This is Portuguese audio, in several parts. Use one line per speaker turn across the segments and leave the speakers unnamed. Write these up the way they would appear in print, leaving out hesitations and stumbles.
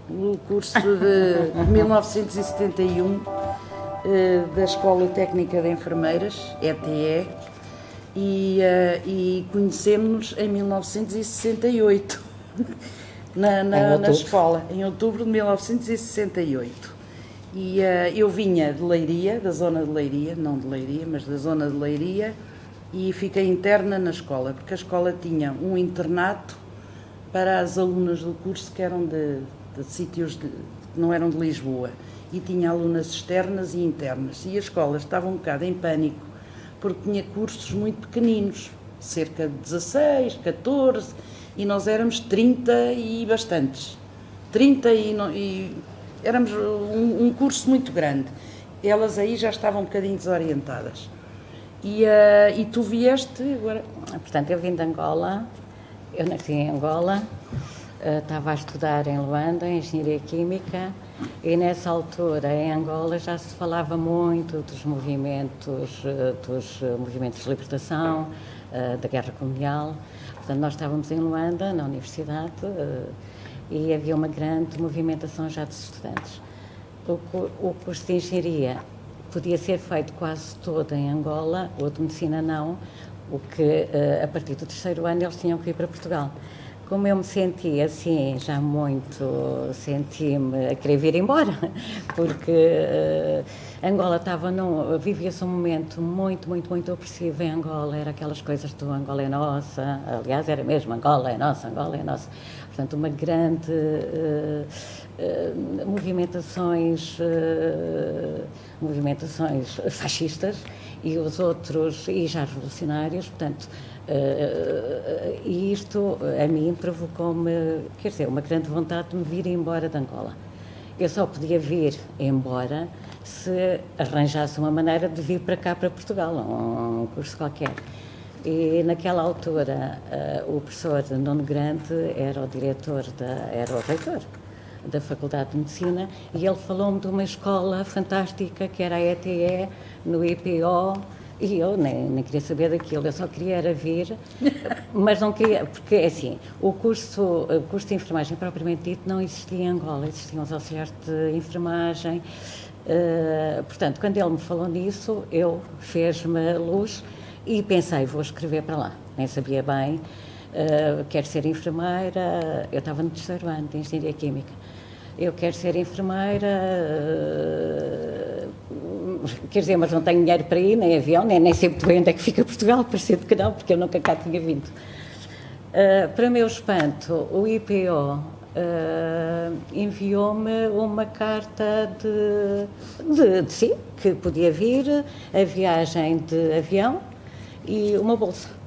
o curso de 1971 da Escola Técnica de Enfermeiras, ETE, e conhecemos-nos em 1968, na escola, em outubro de 1968. E eu vinha de Leiria, da zona de Leiria, não de Leiria, mas da zona de Leiria, e fiquei interna na escola, porque a escola tinha um internato para as alunas do curso que eram de sítios que não eram de Lisboa, e tinha alunas externas e internas, e a escola estava um bocado em pânico, porque tinha cursos muito pequeninos, cerca de 16, 14, e nós éramos 30 e bastantes. 30 e éramos um curso muito grande. Elas aí já estavam um bocadinho desorientadas. E tu vieste agora?
Portanto, eu vim de Angola, eu nasci em Angola, estava a estudar em Luanda, em Engenharia Química, e nessa altura em Angola já se falava muito dos movimentos de libertação, da Guerra Colonial. Portanto, nós estávamos em Luanda, na universidade, e havia uma grande movimentação já dos estudantes. O curso de Engenharia podia ser feito quase todo em Angola, o de Medicina não, o que a partir do terceiro ano eles tinham que ir para Portugal. Como eu me senti assim, já muito, senti-me a querer vir embora, porque Angola vivia-se um momento muito opressivo em Angola, era aquelas coisas do Angola é nossa, aliás era mesmo Angola é nossa, portanto uma grande movimentações fascistas e os outros, e já revolucionários, portanto, e isto a mim provocou-me, quer dizer, uma grande vontade de me vir embora de Angola. Eu só podia vir embora se arranjasse uma maneira de vir para cá, para Portugal, um curso qualquer. E naquela altura o professor Nuno Grande era o reitor da Faculdade de Medicina, e ele falou-me de uma escola fantástica que era a ETE, no IPO, e eu nem queria saber daquilo, eu só queria era vir, mas não queria, porque assim, o curso de enfermagem propriamente dito não existia em Angola, existiam os auxiliares de enfermagem, portanto, quando ele me falou nisso, eu fez-me luz e pensei, vou escrever para lá, nem sabia bem, quero ser enfermeira, eu estava no terceiro ano de Engenharia Química, eu quero ser enfermeira, quer dizer, mas não tenho dinheiro para ir, nem avião, nem sei muito bem onde é que fica Portugal, parecendo que não, porque eu nunca cá tinha vindo. Para meu espanto, o IPO enviou-me uma carta de sim, que podia vir, a viagem de avião e uma bolsa.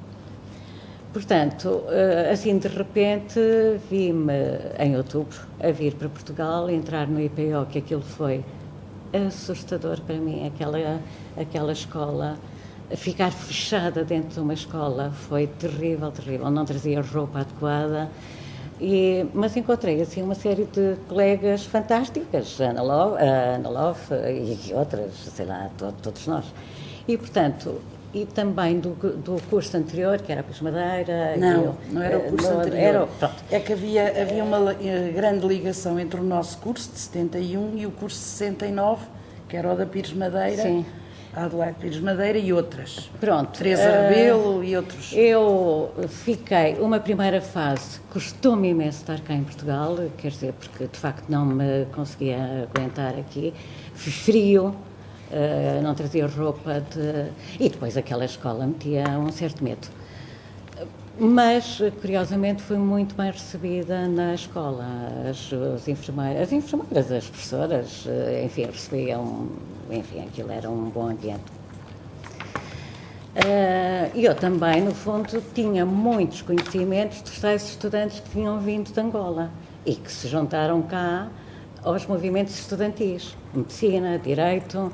Portanto, assim de repente vi-me em outubro a vir para Portugal, entrar no IPO, que aquilo foi assustador para mim, aquela escola, ficar fechada dentro de uma escola foi terrível, não trazia roupa adequada, mas encontrei assim uma série de colegas fantásticas, a Ana Love e outras, sei lá, todos nós. E, portanto, e também do curso anterior, que era a Pismadeira.
Não era o curso anterior. É que havia uma grande ligação entre o nosso curso de 71 e o curso de 69, que era o da Pires Madeira, sim. A Adelaide Pires Madeira e outras.
Pronto.
Teresa Rebelo e outros.
Eu fiquei, uma primeira fase, custou-me imenso estar cá em Portugal, quer dizer, porque de facto não me conseguia aguentar aqui, frio. Não trazia roupa e depois aquela escola metia um certo medo. Mas, curiosamente, fui muito bem recebida na escola. As enfermeiras, as professoras, enfim, recebiam, enfim, aquilo era um bom ambiente. E eu também, no fundo, tinha muitos conhecimentos dos tais estudantes que tinham vindo de Angola e que se juntaram cá aos movimentos estudantis, medicina, direito,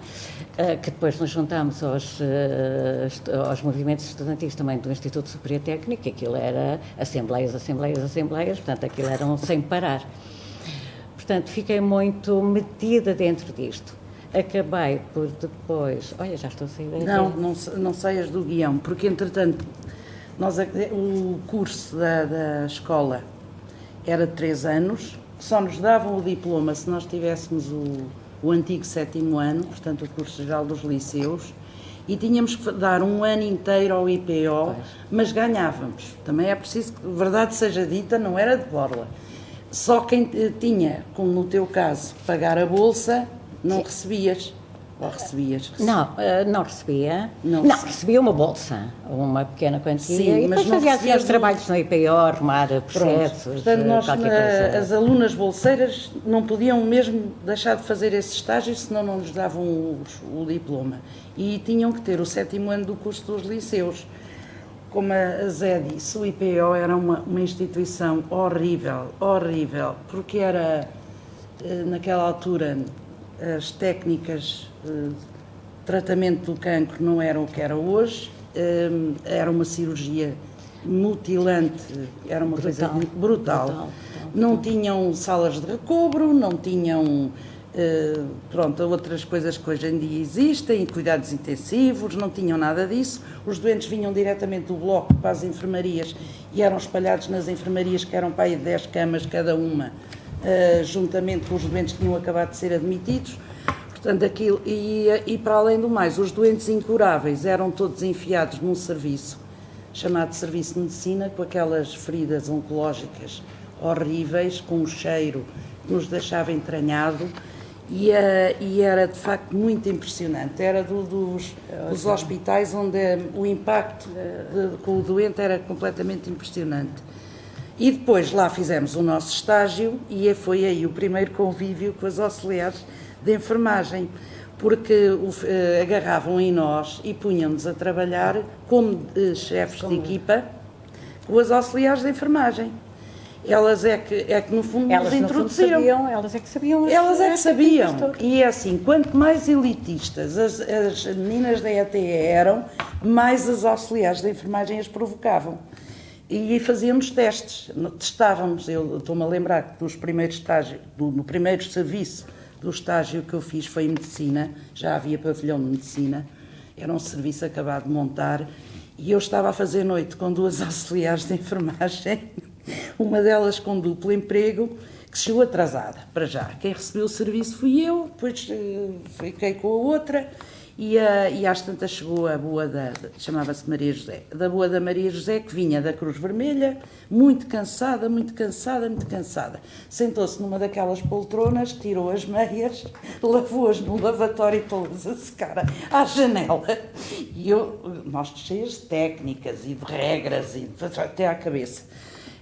que depois nos juntámos aos movimentos estudantis também do Instituto Superior Técnico, aquilo era assembleias, portanto aquilo era um sem parar. Portanto, fiquei muito metida dentro disto. Acabei por depois... Olha, já estou a sair daqui.
Não saias do guião, porque entretanto, o curso da escola era de 3 anos, só nos davam o diploma se nós tivéssemos o antigo 7º ano, portanto o curso geral dos liceus, e tínhamos que dar um ano inteiro ao IPO, mas ganhávamos. Também é preciso que, verdade seja dita, não era de borla. Só quem tinha, como no teu caso, pagar a bolsa, não recebias. Ou recebias?
Não recebia. Não recebia uma bolsa, uma pequena quantia.
Sim,
e
mas
depois
não
fazia assim os
recebias
trabalhos no IPO, arrumar processos,
portanto, nós,
qualquer coisa.
as alunas bolseiras não podiam mesmo deixar de fazer esse estágio, senão não nos davam o diploma. E tinham que ter o 7º ano do curso dos liceus. Como a Zé disse, o IPO era uma instituição horrível, porque era, naquela altura, as técnicas de tratamento do cancro não eram o que era hoje, era uma cirurgia mutilante, era uma coisa brutal. Não tinham salas de recobro, não tinham outras coisas que hoje em dia existem, cuidados intensivos, não tinham nada disso. Os doentes vinham diretamente do bloco para as enfermarias e eram espalhados nas enfermarias, que eram para aí 10 camas cada uma, juntamente com os doentes que tinham acabado de ser admitidos. Portanto, aquilo, e para além do mais, os doentes incuráveis eram todos enfiados num serviço chamado Serviço de Medicina, com aquelas feridas oncológicas horríveis, com um cheiro que nos deixava entranhado, e era de facto muito impressionante. Era dos hospitais onde o impacto com o doente era completamente impressionante. E depois lá fizemos o nosso estágio e foi aí o primeiro convívio com as auxiliares de enfermagem, porque agarravam em nós e punham-nos a trabalhar como chefes de equipa com as auxiliares de enfermagem. Elas é que no fundo nos introduziram.
Elas é que sabiam.
Elas é que sabiam. E é assim, quanto mais elitistas as meninas da ETE eram, mais as auxiliares de enfermagem as provocavam. E fazíamos testes, testávamos. Eu estou-me a lembrar que dos primeiros estágios, no primeiro serviço do estágio que eu fiz foi em medicina, já havia pavilhão de medicina, era um serviço acabado de montar, e eu estava a fazer noite com 2 auxiliares de enfermagem, uma delas com duplo emprego, que chegou atrasada, para já. Quem recebeu o serviço fui eu, depois fiquei com a outra, e às tantas chegou a boa chamava-se Maria José, da boa da Maria José, que vinha da Cruz Vermelha, muito cansada. Sentou-se numa daquelas poltronas, tirou as meias, lavou-as no lavatório e pô-las a secar à janela. E nós cheias de técnicas e de regras, e até à cabeça.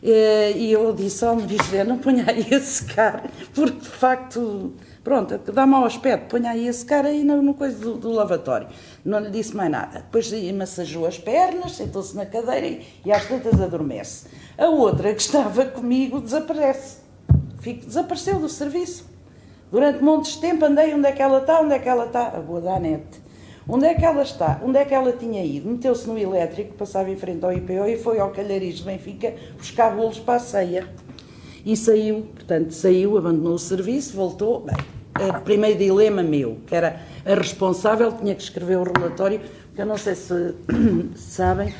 E eu disse ao Maria José, não ponha aí a secar, porque de facto, pronto, dá mau aspecto, ponha aí a secar aí no coisa do lavatório. Não lhe disse mais nada. Depois massageou as pernas, sentou-se na cadeira e às tantas adormece. A outra que estava comigo desapareceu do serviço. Durante montes de tempo andei, onde é que ela está? A boa da Anete. Onde é que ela está? Onde é que ela tinha ido? Meteu-se no elétrico, passava em frente ao IPO e foi ao Calhariz de Benfica buscar bolos para a ceia. E saiu, abandonou o serviço, voltou. Bem, primeiro dilema meu, que era a responsável, tinha que escrever o relatório, porque eu não sei se sabem,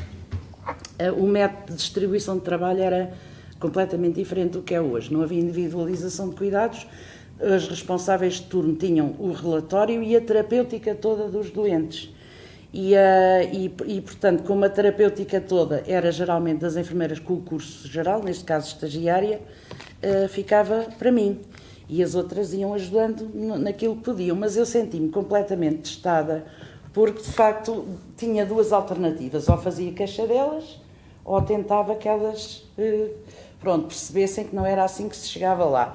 o método de distribuição de trabalho era completamente diferente do que é hoje. Não havia individualização de cuidados. Os responsáveis de turno tinham o relatório e a terapêutica toda dos doentes. E, portanto, como a terapêutica toda era geralmente das enfermeiras com o curso geral, neste caso estagiária, ficava para mim. E as outras iam ajudando naquilo que podiam. Mas eu senti-me completamente testada, porque, de facto, tinha 2 alternativas. Ou fazia queixa delas, ou tentava que elas percebessem que não era assim que se chegava lá.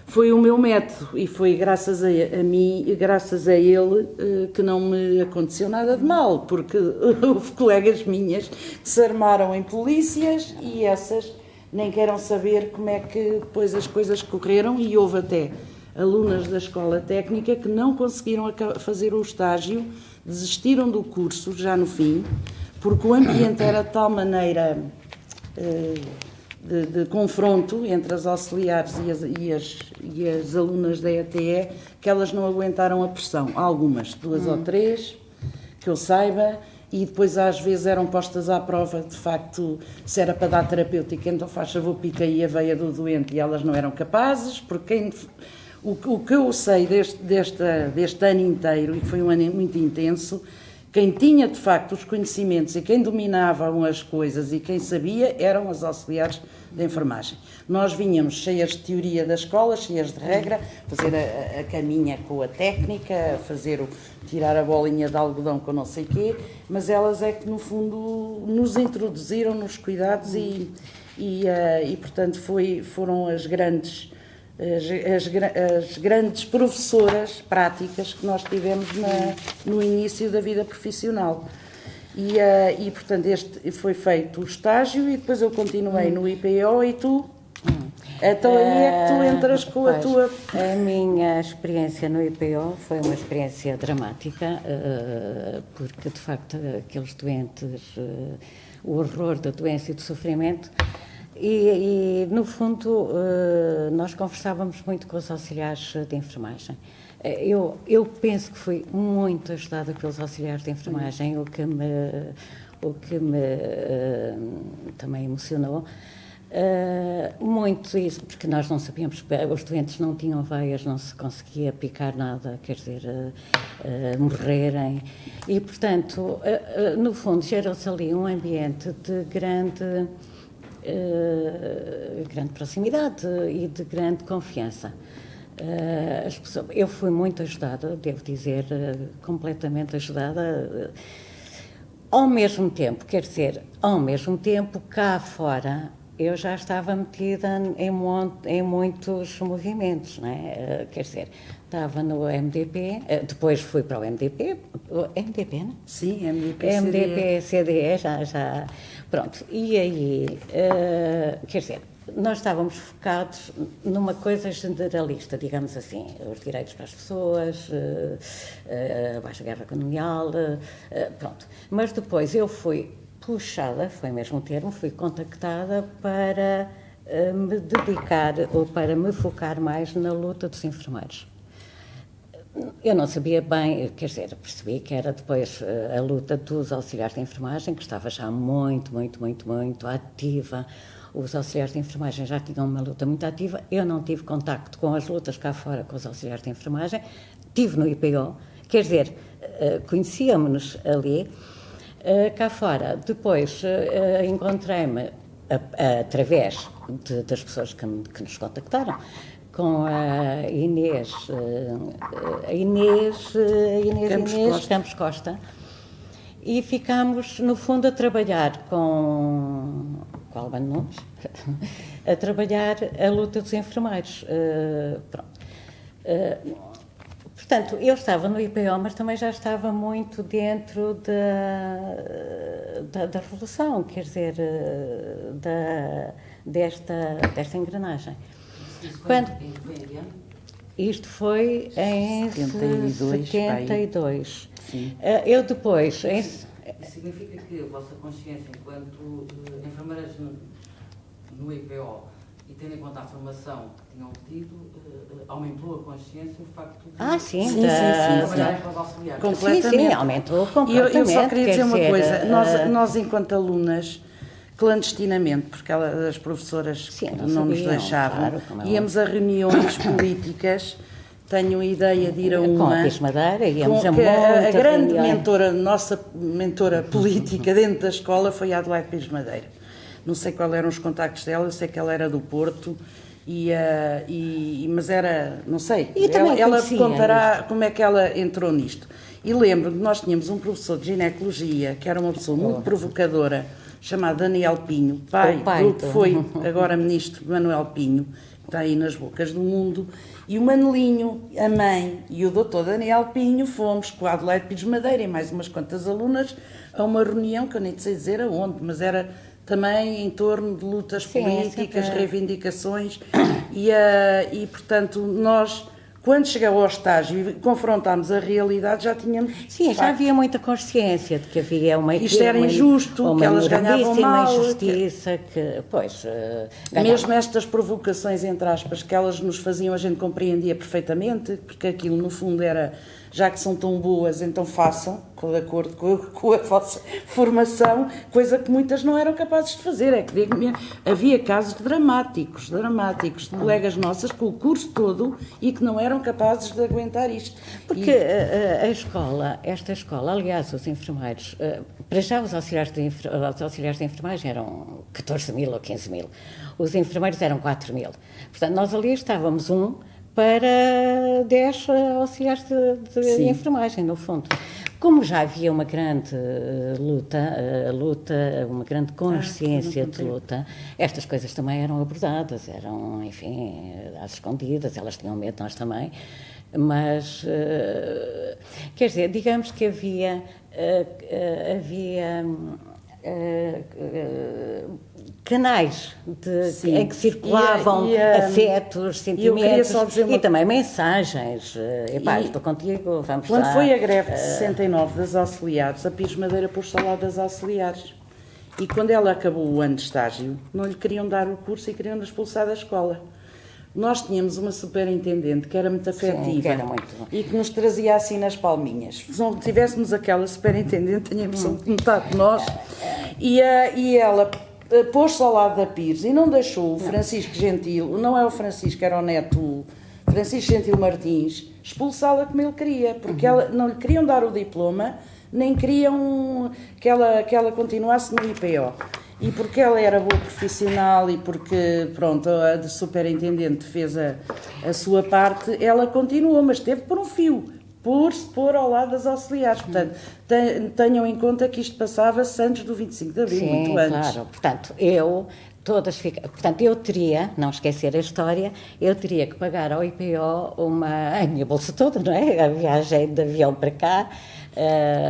Foi o meu método e foi graças a mim e graças a ele que não me aconteceu nada de mal, porque houve colegas minhas que se armaram em polícias e essas nem queiram saber como é que depois as coisas correram, e houve até alunas da escola técnica que não conseguiram fazer o estágio, desistiram do curso já no fim, porque o ambiente era de tal maneira de confronto entre as auxiliares e as alunas da ETE, que elas não aguentaram a pressão. Algumas, 2 ou 3, que eu saiba, e depois às vezes eram postas à prova, de facto, se era para dar terapêutica, então faz favor, pica aí a veia do doente, e elas não eram capazes, porque o que eu sei deste ano inteiro, e foi um ano muito intenso, quem tinha de facto os conhecimentos e quem dominava as coisas e quem sabia eram as auxiliares de enfermagem. Nós vinhamos cheias de teoria da escola, cheias de regra, fazer a caminha com a técnica, tirar a bolinha de algodão com não sei quê, mas elas é que no fundo nos introduziram nos cuidados e portanto foram as grandes professoras práticas que nós tivemos no início da vida profissional. E portanto, este foi feito o estágio e depois eu continuei no IPO e tu? Então aí é que tu entras com a tua...
A minha experiência no IPO foi uma experiência dramática, porque de facto aqueles doentes, o horror da doença e do sofrimento. E no fundo, nós conversávamos muito com os auxiliares de enfermagem. Eu penso que fui muito ajudada pelos auxiliares de enfermagem, o que me também emocionou. Muito isso, porque nós não sabíamos, os doentes não tinham veias, não se conseguia picar nada, quer dizer, morrerem. E, portanto, no fundo, gerou-se ali um ambiente de grande proximidade e de grande confiança. Eu fui muito ajudada, devo dizer, completamente ajudada. Ao mesmo tempo, quer dizer, cá fora, eu já estava metida em muitos movimentos, não é? Quer dizer, estava no MDP, depois fui para o MDP, MDP, não?
Sim,
MDP, CDE, já, pronto. E aí, quer dizer, nós estávamos focados numa coisa generalista, digamos assim, os direitos para as pessoas, a baixa guerra colonial, pronto. Mas depois eu fui puxada, foi mesmo o termo, fui contactada para me dedicar ou para me focar mais na luta dos enfermeiros. Eu não sabia bem, quer dizer, percebi que era depois a luta dos auxiliares de enfermagem, que estava já muito ativa. Os auxiliares de enfermagem já tinham uma luta muito ativa. Eu não tive contacto com as lutas cá fora com os auxiliares de enfermagem. Tive no IPO, quer dizer, conhecíamos-nos ali. Cá fora, depois encontrei-me, através das pessoas que nos contactaram, com a Inês Campos Costa, e ficámos, no fundo, a trabalhar com Albano Nunes, a trabalhar a luta dos enfermeiros. Pronto. Portanto, eu estava no IPO, mas também já estava muito dentro da revolução, quer dizer, desta engrenagem. Isto foi em 72.
Sim.
Eu depois...
Significa que a vossa consciência enquanto enfermeiras no IPO e tendo em conta a formação que tinham tido, aumentou a consciência o facto de
sim.
trabalharem com os auxiliares?
Completamente.
Sim, aumentou completamente.
Eu só queria dizer uma coisa, nós enquanto alunas, clandestinamente, porque as professoras não nos deixavam,
claro,
íamos a reuniões políticas. Tenho a ideia de ir a uma...
Com a Pires Madeira, íamos a
a grande nossa mentora política dentro da escola foi a Adelaide Pires Madeira. Não sei quais eram os contactos dela, eu sei que ela era do Porto, mas era, não sei, ela contará como é que ela entrou nisto. E lembro que nós tínhamos um professor de ginecologia, que era uma pessoa muito provocadora, chamado Daniel Pinho, pai do que foi agora ministro Manuel Pinho, que está aí nas bocas do mundo. E o Manelinho, a mãe e o doutor Daniel Pinho fomos com a Adelaide Pires Madeira e mais umas quantas alunas a uma reunião que eu nem sei dizer aonde, mas era também em torno de lutas políticas, reivindicações e portanto nós Quando chegou ao estágio e confrontámos a realidade, já tínhamos...
Sim, já havia muita consciência de que havia uma...
Isto era injusto, que elas ganhavam mal.
Injustiça, que, pois...
Mesmo estas provocações, entre aspas, que elas nos faziam, a gente compreendia perfeitamente, porque aquilo, no fundo, era... Já que são tão boas, então façam, de acordo com a vossa formação, coisa que muitas não eram capazes de fazer. É que havia casos dramáticos, de colegas nossas com o curso todo e que não eram capazes de aguentar isto.
Porque esta escola, aliás, os enfermeiros, para já os auxiliares de enfermagem eram 14 mil ou 15 mil, os enfermeiros eram 4 mil. Portanto, nós ali estávamos para 10 auxiliares de enfermagem, no fundo. Como já havia uma grande luta, uma grande consciência de luta, estas coisas também eram abordadas, eram, enfim, às escondidas, elas tinham medo, nós também, mas, quer dizer, digamos que havia canais em que circulavam afetos, sentimentos e também mensagens. Estou contigo, vamos
quando
lá.
Quando foi a greve de 69 das auxiliares, a Pires Madeira pôs-se ao lado das auxiliares. E quando ela acabou o ano de estágio, não lhe queriam dar o curso e queriam-na expulsar da escola. Nós tínhamos uma superintendente que era muito afetiva e que nos trazia assim nas palminhas. Se não tivéssemos aquela superintendente, tinha a impressão que metade de nós. E ela pôs-se ao lado da Pires e não deixou o Francisco Gentil, não é o Francisco, era o neto, Francisco Gentil Martins, expulsá-la como ele queria, porque ela, não lhe queriam dar o diploma, nem queriam que ela continuasse no IPO. E porque ela era boa profissional e porque, pronto, a superintendente fez a sua parte, ela continuou, mas teve por um fio, por se pôr ao lado das auxiliares. Portanto, tenham em conta que isto passava-se antes do 25 de Abril, muito antes.
Claro. Portanto, eu teria, não esquecer a história, eu teria que pagar ao IPO a minha bolsa toda, não é? A viagem de avião para cá,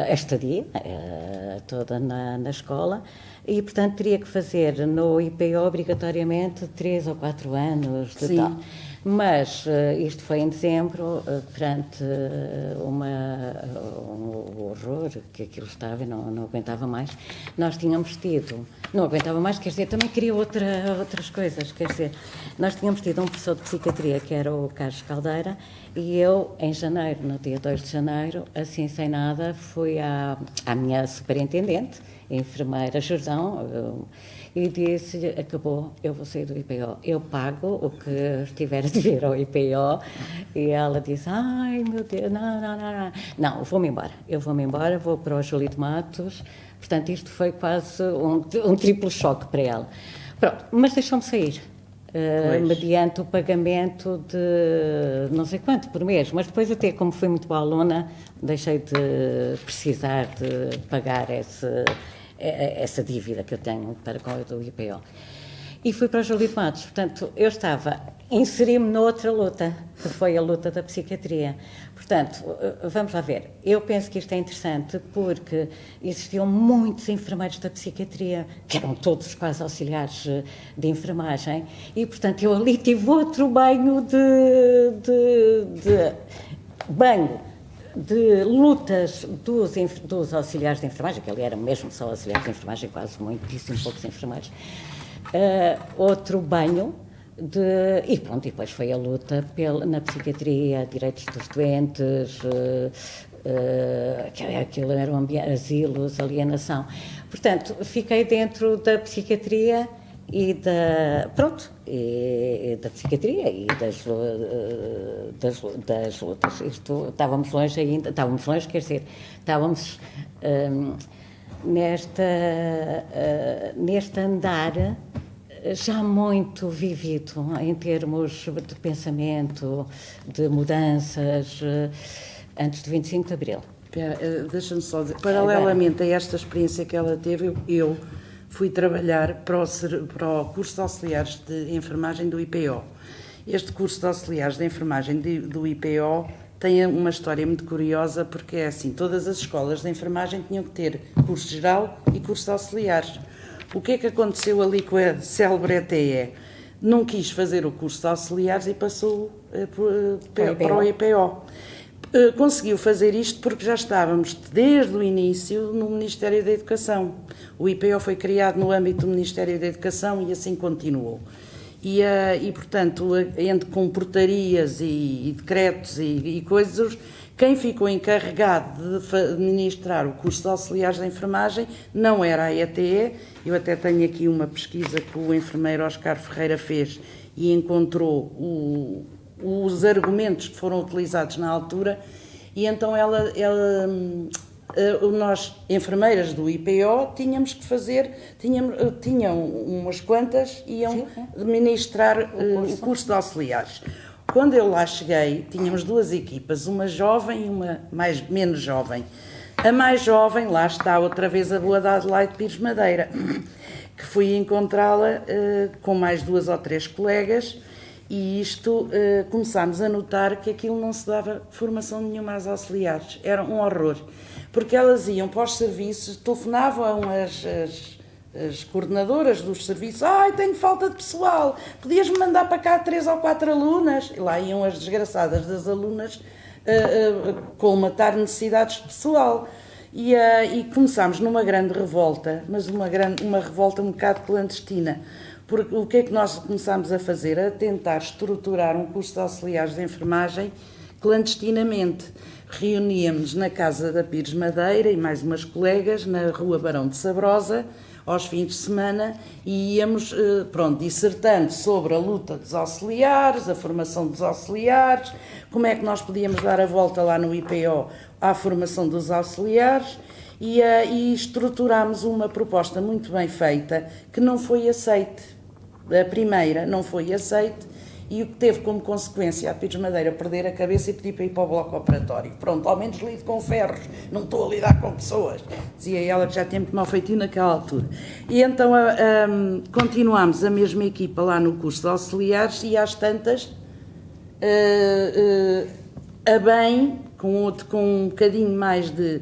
a estadia toda na escola. E, portanto, teria que fazer no IPO obrigatoriamente 3 ou 4 anos de tal. Mas isto foi em dezembro, perante um horror que aquilo estava e não aguentava mais. Nós tínhamos tido, não aguentava mais, quer dizer, também queria outras coisas, quer dizer, nós tínhamos tido um professor de psiquiatria que era o Carlos Caldeira e eu, em janeiro, no dia 2 de janeiro, assim sem nada, fui à minha superintendente, a enfermeira Jordão, e disse-lhe, acabou, eu vou sair do IPO, eu pago o que estiver a dever ao IPO, e ela disse, ai meu Deus, não, eu vou-me embora, vou para o Júlio de Matos, portanto isto foi quase um triplo choque para ela. Pronto, mas deixou-me sair, mediante o pagamento de não sei quanto por mês, mas depois até como fui muito boa aluna, deixei de precisar de pagar essa dívida que eu tenho para com o IPO. E fui para o Júlio de Matos. Portanto, inseri-me noutra luta, que foi a luta da psiquiatria. Portanto, vamos lá ver. Eu penso que isto é interessante porque existiam muitos enfermeiros da psiquiatria, que eram todos quase auxiliares de enfermagem, e, portanto, eu ali tive outro banho de lutas dos auxiliares de enfermagem, que ali eram mesmo só auxiliares de enfermagem, quase muitíssimo poucos enfermeiros, outro banho e pronto, e depois foi a luta na psiquiatria, direitos dos doentes, aquilo era um ambiente, asilos, alienação. Portanto, fiquei dentro da psiquiatria e da psiquiatria e das lutas. Estávamos longe, quer dizer, estávamos neste andar já muito vivido em termos de pensamento, de mudanças, antes de 25 de Abril.
Deixa-me só dizer, paralelamente a esta experiência que ela teve, eu fui trabalhar para o curso de auxiliares de enfermagem do IPO. Este curso de auxiliares de enfermagem do IPO tem uma história muito curiosa, porque é assim, todas as escolas de enfermagem tinham que ter curso geral e curso de auxiliares. O que é que aconteceu ali com a célebre ETE? Não quis fazer o curso de auxiliares e passou para o IPO. Conseguiu fazer isto porque já estávamos desde o início no Ministério da Educação. O IPO foi criado no âmbito do Ministério da Educação e assim continuou. E portanto, com portarias e decretos e coisas, quem ficou encarregado de administrar o curso de auxiliares de enfermagem não era a ETE. Eu até tenho aqui uma pesquisa que o enfermeiro Oscar Ferreira fez e encontrou os argumentos que foram utilizados na altura, e então nós, enfermeiras do IPO, tínhamos que fazer, tinham umas quantas, iam ministrar o curso de auxiliares. Quando eu lá cheguei, tínhamos duas equipas, uma jovem e uma menos jovem. A mais jovem, lá está outra vez a boa da Adelaide Pires Madeira, que fui encontrá-la com mais 2 ou 3 colegas, e isto começámos a notar que aquilo não se dava formação nenhuma às auxiliares. Era um horror, porque elas iam para os serviços, telefonavam as coordenadoras dos serviços: ai, tenho falta de pessoal, podias-me mandar para cá 3 ou 4 alunas? E lá iam as desgraçadas das alunas colmatar necessidades de pessoal. E começámos numa grande revolta, mas uma revolta um bocado clandestina. Porque o que é que nós começámos a fazer? A tentar estruturar um curso de auxiliares de enfermagem clandestinamente. Reuníamos na casa da Pires Madeira e mais umas colegas na Rua Barão de Sabrosa, aos fins de semana, e íamos, dissertando sobre a luta dos auxiliares, a formação dos auxiliares, como é que nós podíamos dar a volta lá no IPO à formação dos auxiliares, e estruturámos uma proposta muito bem feita, que não foi aceite. A primeira não foi aceite, e o que teve como consequência a Pires Madeira perder a cabeça e pedir para ir para o bloco operatório. Pronto, ao menos lido com ferros, não estou a lidar com pessoas. Dizia ela que já tinha muito mau feitio naquela altura. E então continuámos a mesma equipa lá no curso de auxiliares, e às tantas, a bem, com um bocadinho mais de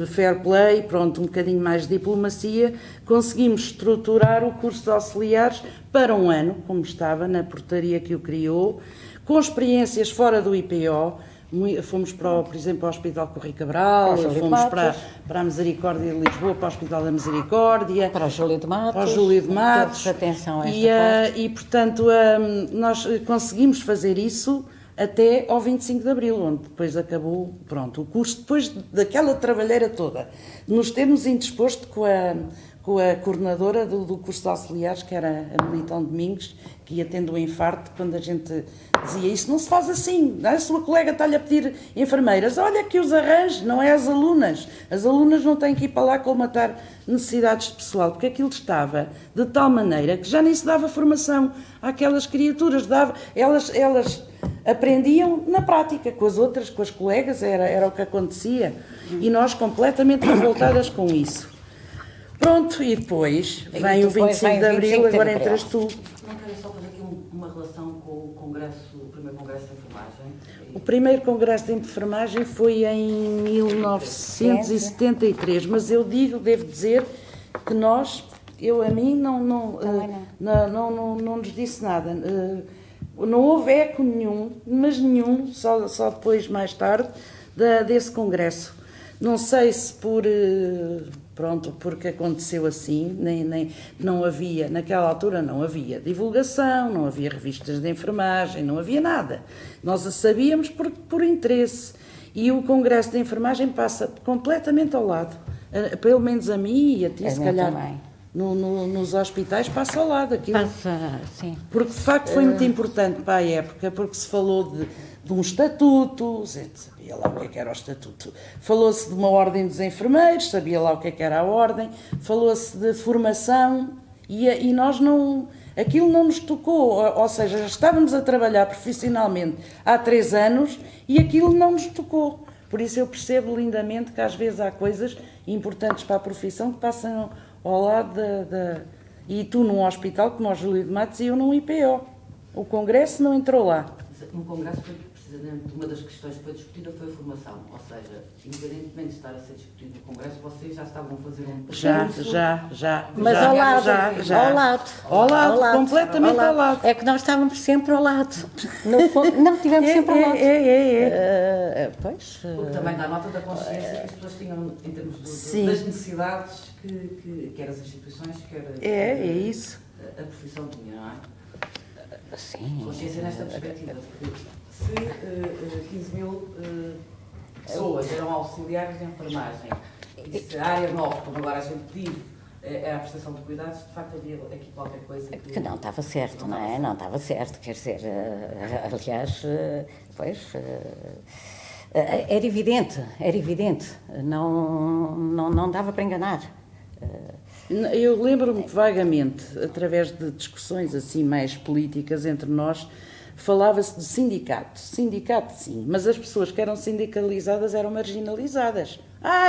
fair play, um bocadinho mais de diplomacia, conseguimos estruturar o curso de auxiliares para um ano, como estava na portaria que o criou, com experiências fora do IPO. Fomos, por exemplo, ao Hospital Correio Cabral, fomos para a Misericórdia de Lisboa, para o Hospital da Misericórdia,
para o Júlio de Matos,
todos
atenção a esta
e portanto, nós conseguimos fazer isso até ao 25 de Abril, onde depois acabou, o curso, depois daquela trabalheira toda, nos termos indisposto com a coordenadora do curso de auxiliares, que era a Militão Domingos, que ia tendo um infarto quando a gente dizia: isso não se faz assim, a sua colega está-lhe a pedir enfermeiras, olha que os arranje, não é as alunas não têm que ir para lá colmatar necessidades de pessoal, porque aquilo estava de tal maneira que já nem se dava formação àquelas criaturas, elas aprendiam na prática, com as outras, com as colegas, era o que acontecia, e nós completamente revoltadas com isso. Pronto, e depois vem o 25 de Abril, agora entras tu.
Não quero só fazer aqui uma relação com o primeiro congresso de enfermagem?
O primeiro congresso de enfermagem foi em 1973, mas eu devo dizer que a mim não nos disse nada. Não houve eco nenhum, mas nenhum, só depois, mais tarde, desse congresso. Não sei se porque aconteceu assim, não havia, naquela altura não havia divulgação, não havia revistas de enfermagem, não havia nada. Nós a sabíamos por interesse. E o congresso de enfermagem passa completamente ao lado. Pelo menos a mim e a ti, se calhar. Também. Nos hospitais passa ao lado aquilo.
Passa, sim.
Porque de facto foi muito importante para a época, porque se falou de um estatuto, sabia lá o que era o estatuto, falou-se de uma ordem dos enfermeiros, sabia lá o que era a ordem, falou-se de formação e nós aquilo não nos tocou, ou seja, já estávamos a trabalhar profissionalmente há 3 anos e aquilo não nos tocou. Por isso eu percebo lindamente que às vezes há coisas importantes para a profissão que passam ao lado e tu num hospital como o Júlio de Matos e eu num IPO. O congresso não entrou lá.
no Congresso foi precisamente uma das questões que foi discutida foi a formação, ou seja, independentemente de estar a ser discutido no Congresso, vocês já estavam a fazer um percurso.
Já.
Mas
já,
ao lado,
já. Ao lado, completamente ao lado.
É que nós estávamos sempre ao lado. No fundo, não, estivemos sempre ao lado. Pois.
Porque também dá nota da consciência que as pessoas tinham em termos das necessidades que quer as instituições, quer
isso.
a profissão tinha, não é?
Sim.
Consciência nesta perspectiva de que se 15 mil pessoas eram auxiliares de enfermagem e se a área 9, como agora a gente diz, é a prestação de cuidados, de facto havia aqui qualquer coisa
que não estava certo, não é? Não estava certo, quer dizer, aliás, pois, era evidente, não dava para enganar.
Eu lembro-me que vagamente, através de discussões assim mais políticas entre nós, falava-se de sindicato. Sindicato, sim, mas as pessoas que eram sindicalizadas eram marginalizadas.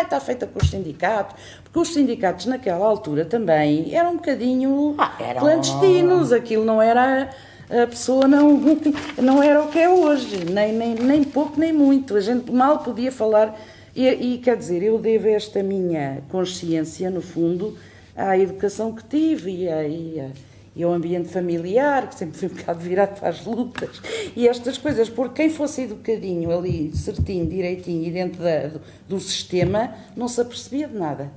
Está feita com os sindicatos, porque os sindicatos naquela altura também eram um bocadinho clandestinos, aquilo não era... A pessoa não era o que é hoje, nem pouco nem muito, a gente mal podia falar, e quer dizer, eu devo esta minha consciência, no fundo, à educação que tive e ao ambiente familiar, que sempre fui um bocado virado para as lutas, e estas coisas, porque quem fosse educadinho ali, certinho, direitinho, e dentro do sistema, não se apercebia de nada,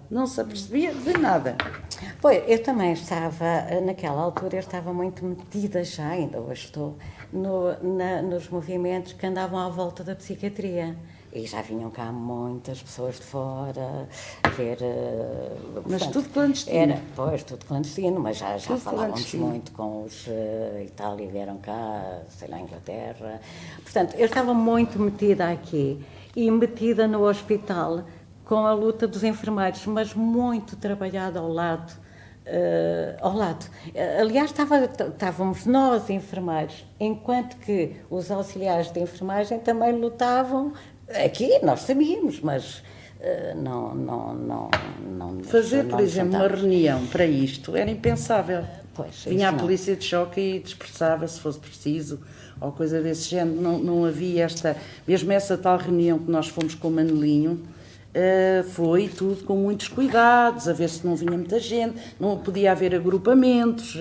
Pois, eu também estava, naquela altura, eu estava muito metida já, ainda hoje estou, nos movimentos que andavam à volta da psiquiatria. E já vinham cá muitas pessoas de fora a ver...
Mas tudo clandestino.
Tudo clandestino, mas já falávamos muito com os Itália, vieram cá, sei lá, Inglaterra. Portanto, eu estava muito metida aqui e metida no hospital com a luta dos enfermeiros, mas muito trabalhada ao lado. Aliás, estávamos nós, enfermeiros, enquanto que os auxiliares de enfermagem também lutavam. Aqui nós sabíamos, mas não
fazer, por exemplo, uma reunião para isto era impensável.
Pois,
vinha a polícia de choque e dispersava se fosse preciso, ou coisa desse género. Não havia mesmo essa tal reunião que nós fomos com o Manelinho, foi tudo com muitos cuidados, a ver se não vinha muita gente, não podia haver agrupamentos,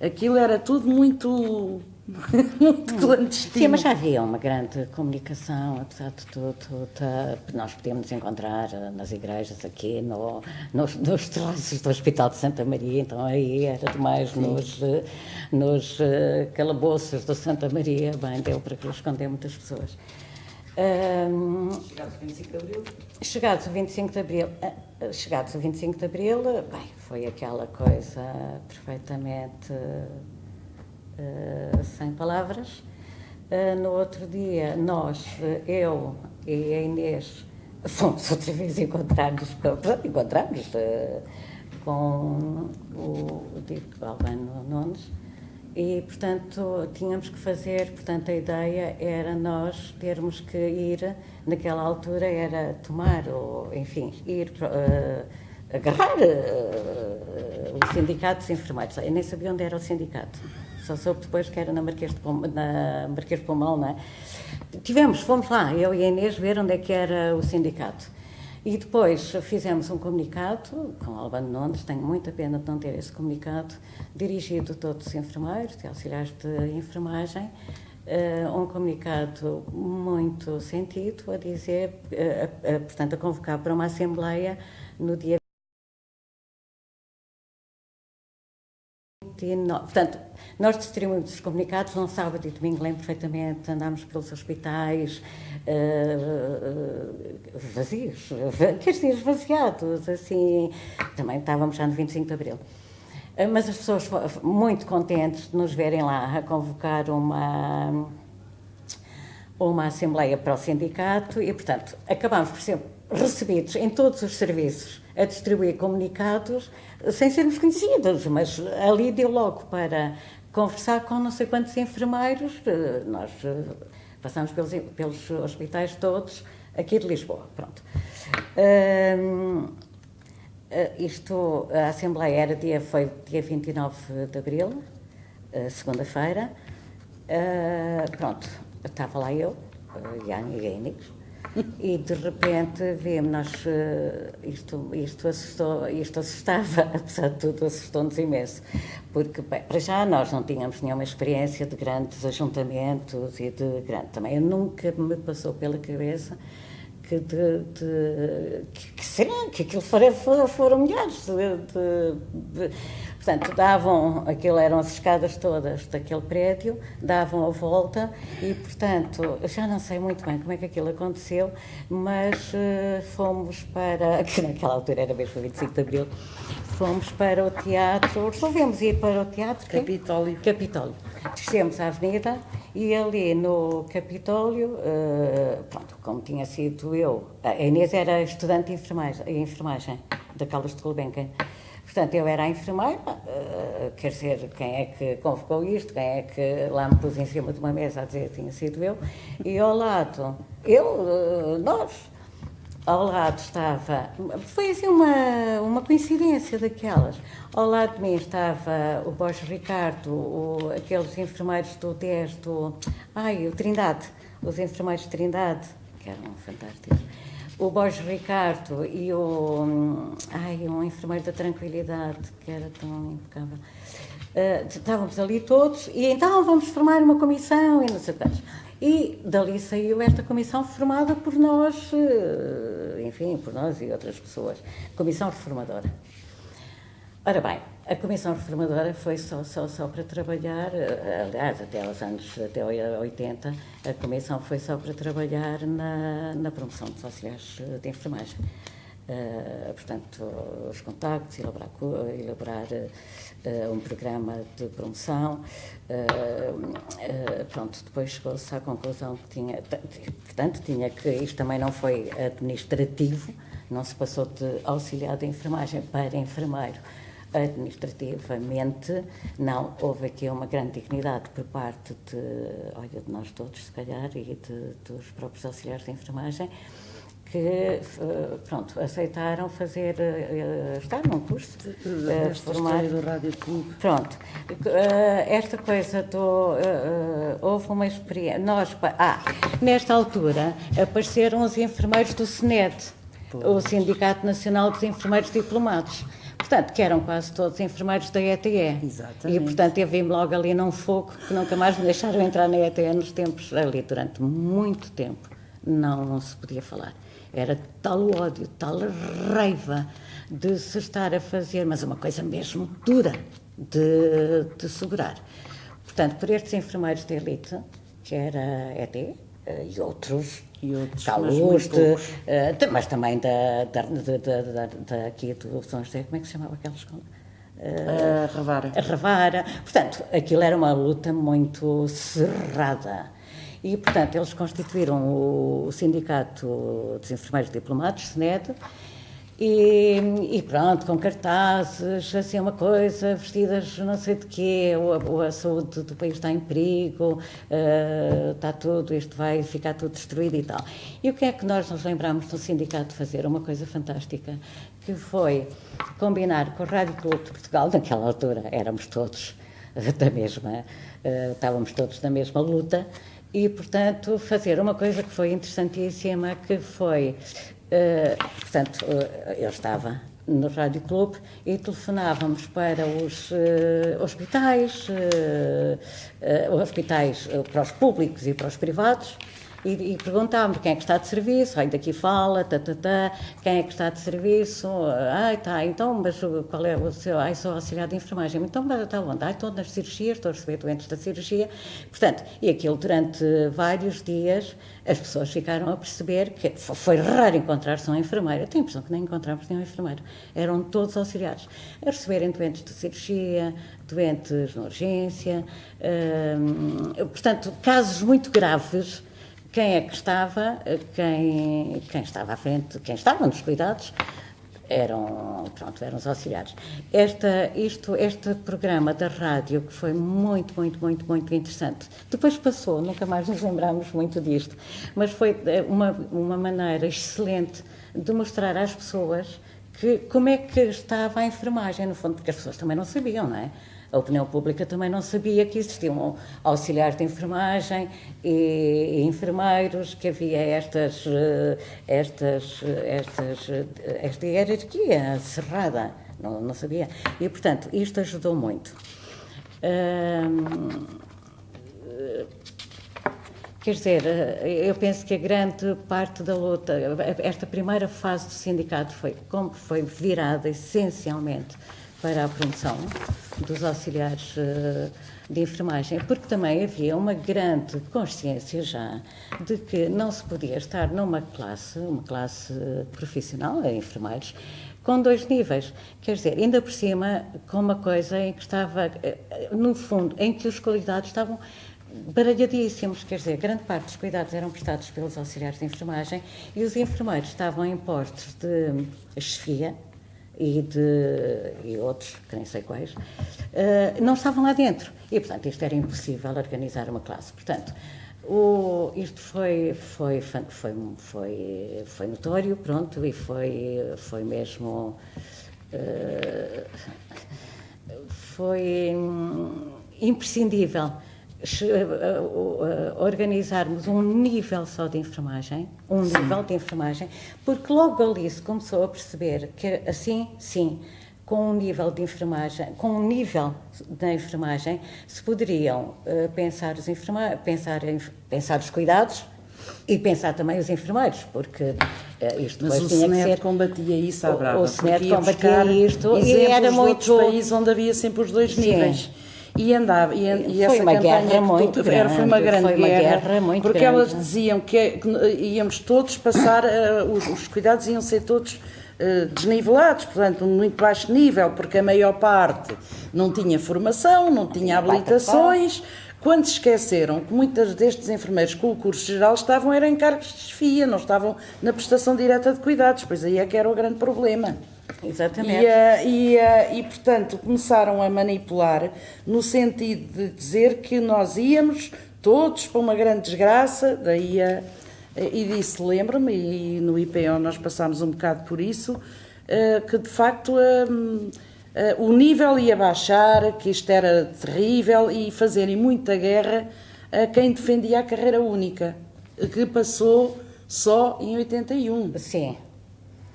aquilo era tudo muito clandestino.
Sim, mas já havia uma grande comunicação, apesar de tudo. Nós podíamos nos encontrar nas igrejas aqui, nos terraços do Hospital de Santa Maria, então aí era demais nos calabouços do Santa Maria, bem, deu para esconder muitas pessoas. Chegados ao 25 de Abril, bem, foi aquela coisa perfeitamente sem palavras. No outro dia, eu e a Inês, fomos outra vez encontrar-nos com o Dito Albano Nunes. E, portanto, tínhamos que fazer, a ideia era nós termos que ir, naquela altura era tomar, ou, enfim, agarrar o sindicato dos enfermeiros. Eu nem sabia onde era o sindicato, só soube depois que era na Marquês de Pombal, não é? Fomos lá, eu e a Inês, ver onde é que era o sindicato. E depois fizemos um comunicado com o Albano Nunes, tenho muita pena de não ter esse comunicado, dirigido a todos os enfermeiros e auxiliares de enfermagem, um comunicado muito sentido, a dizer, portanto, a convocar para uma assembleia no dia 29. Portanto, nós distribuímos os comunicados num sábado e domingo, lembro perfeitamente, andámos pelos hospitais vazios, esvaziados, assim, também estávamos já no 25 de Abril. Mas as pessoas muito contentes de nos verem lá a convocar uma assembleia para o sindicato e, portanto, acabámos por ser recebidos em todos os serviços a distribuir comunicados sem sermos conhecidos, mas ali deu logo para conversar com não sei quantos enfermeiros. Nós passámos pelos hospitais todos aqui de Lisboa, pronto. A Assembleia foi dia 29 de Abril, segunda-feira, Pronto, estava lá eu, Jan e Gênix, e de repente vimos nós, isto assustava, apesar de tudo, assustou-nos imenso, porque bem, para já nós não tínhamos nenhuma experiência de grandes ajuntamentos e de grande também, nunca me passou pela cabeça que aquilo foram milhares portanto, aquilo eram as escadas todas daquele prédio, davam a volta e, portanto, eu já não sei muito bem como é que aquilo aconteceu, mas fomos para, que naquela altura era mesmo 25 de Abril, fomos para o teatro, resolvemos ir para o teatro
Capitólio.
Descemos a avenida e ali no Capitólio, pronto, como tinha sido eu, a Inês era estudante de enfermagem da Caldas de Gulbenkian. Portanto, eu era a enfermeira, quer dizer, quem é que convocou isto, quem é que lá me pôs em cima de uma mesa a dizer que tinha sido eu, e ao lado, nós, ao lado estava, foi assim uma coincidência daquelas, ao lado de mim estava o Borges Ricardo, aqueles enfermeiros do 10, o Trindade, os enfermeiros de Trindade, que eram fantásticos. O Borges Ricardo e um enfermeiro da Tranquilidade, que era tão impecável. Estávamos ali todos e então vamos formar uma comissão e não sei o que. E dali saiu esta comissão formada por nós, por nós e outras pessoas. Comissão Reformadora. Ora bem, a Comissão Reformadora foi só para trabalhar, aliás, até 80, a Comissão foi só para trabalhar na promoção dos auxiliares de enfermagem. Portanto, os contactos, elaborar um programa de promoção. Pronto, depois chegou-se à conclusão que tinha que isto também não foi administrativo, não se passou de auxiliar de enfermagem para enfermeiro. Administrativamente, não, houve aqui uma grande dignidade por parte de nós todos, se calhar, e dos próprios auxiliares de enfermagem, que, pronto, aceitaram estar num curso, formar
do Rádio Clube.
Pronto, esta coisa houve uma experiência, nesta altura apareceram os enfermeiros do SNED, o Sindicato Nacional dos Enfermeiros Diplomados. Portanto, que eram quase todos enfermeiros da ETE.
Exatamente.
E, portanto, eu vi-me logo ali num fogo que nunca mais me deixaram entrar na ETE nos tempos, ali durante muito tempo. Não se podia falar. Era tal ódio, tal raiva de se estar a fazer, mas uma coisa mesmo dura de segurar. Portanto, por estes enfermeiros de elite, que era a ETE, e outros Caluste, mas também aqui do São José, como é que se chamava aquela escola?
A
Ravara. Portanto, aquilo era uma luta muito cerrada. E, portanto, eles constituíram o Sindicato dos Enfermeiros Diplomados, SNED, e pronto, com cartazes, assim uma coisa, vestidas não sei de quê, a saúde do país está em perigo, está tudo, isto vai ficar tudo destruído e tal. E o que é que nós nos lembramos do sindicato de fazer? Uma coisa fantástica, que foi combinar com o Rádio Clube de Portugal, naquela altura éramos todos estávamos todos na mesma luta, e portanto fazer uma coisa que foi interessantíssima, que foi... eu estava no Rádio Clube e telefonávamos para os hospitais, para os públicos e para os privados, e perguntávamos quem é que está de serviço, daqui fala, quem é que está de serviço, então, mas qual é o seu, sou auxiliar de enfermagem, então, mas está onde? Estou nas cirurgias, estou a receber doentes da cirurgia, portanto, e aquilo durante vários dias, as pessoas ficaram a perceber que foi raro encontrar-se um enfermeiro, tenho a impressão que nem encontrávamos nenhum enfermeiro, eram todos auxiliares, a receberem doentes de cirurgia, doentes na urgência, portanto, casos muito graves. Quem é que estava, quem estava à frente, quem estava nos cuidados, eram os auxiliares. Este programa da rádio, que foi muito, muito, muito, muito interessante, depois passou, nunca mais nos lembramos muito disto, mas foi uma maneira excelente de mostrar às pessoas como é que estava a enfermagem, no fundo, porque as pessoas também não sabiam, não é? A opinião pública também não sabia que existiam auxiliares de enfermagem e enfermeiros, que havia esta hierarquia cerrada, não sabia. E, portanto, isto ajudou muito. Quer dizer, eu penso que a grande parte da luta, esta primeira fase do sindicato foi virada essencialmente para a promoção dos auxiliares de enfermagem, porque também havia uma grande consciência já de que não se podia estar uma classe profissional, enfermeiros, com 2 níveis. Quer dizer, ainda por cima, com uma coisa em que estava, no fundo, em que os cuidados estavam baralhadíssimos, quer dizer, grande parte dos cuidados eram prestados pelos auxiliares de enfermagem e os enfermeiros estavam em postos de chefia e outros, que nem sei quais, não estavam lá dentro. E, portanto, isto era impossível organizar uma classe. Portanto, isto foi notório, pronto, e foi mesmo... foi imprescindível organizarmos um nível só de enfermagem, porque logo ali se começou a perceber que assim, sim, com um nível de enfermagem, da enfermagem, se poderiam pensar os cuidados e pensar também os enfermeiros, porque isto
mas
depois
o
tinha que
SNED
ser...
combatia isso à brava.
O SNED combatia isto
e
era
de
muito...
outros países onde havia sempre os 2 níveis. E andava, e essa
foi uma
campanha
guerra muito grande,
foi uma grande guerra,
muito
porque
grande.
Elas diziam que íamos todos passar, os cuidados iam ser todos desnivelados, portanto, um muito baixo nível, porque a maior parte não tinha formação, não tinha habilitações. Quando se esqueceram que muitos destes enfermeiros com o curso geral estavam era em cargos de chefia, não estavam na prestação direta de cuidados, pois aí é que era o grande problema.
Exatamente.
E, portanto, começaram a manipular no sentido de dizer que nós íamos todos para uma grande desgraça, e disse, lembro-me, e no IPO nós passámos um bocado por isso, que de facto o nível ia baixar, que isto era terrível, e fazerem muita guerra a quem defendia a carreira única, que passou só em 81.
Sim.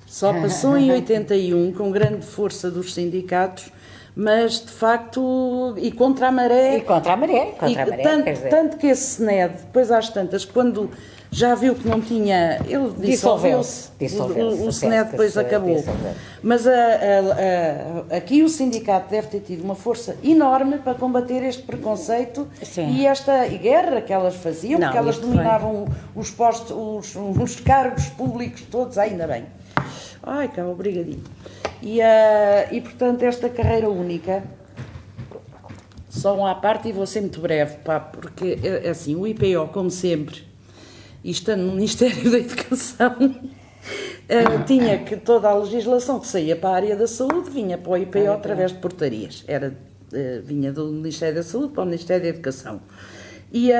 Só passou em 81, com grande força dos sindicatos, mas de facto, e contra a maré. Tanto que esse SNED, depois às tantas, quando já viu que não tinha, ele dissolveu-se. O SNED depois acabou. Mas aqui o sindicato deve ter tido uma força enorme para combater este preconceito. Sim. E esta guerra que elas faziam, porque elas dominavam os postos, os cargos públicos todos, ainda bem. Ai, cá, obrigadinho. E portanto, esta carreira única, só à parte, e vou ser muito breve, porque assim, o IPO, como sempre, e estando no Ministério da Educação, tinha que toda a legislação que saía para a área da saúde vinha para o IPO através de portarias. Vinha do Ministério da Saúde para o Ministério da Educação. E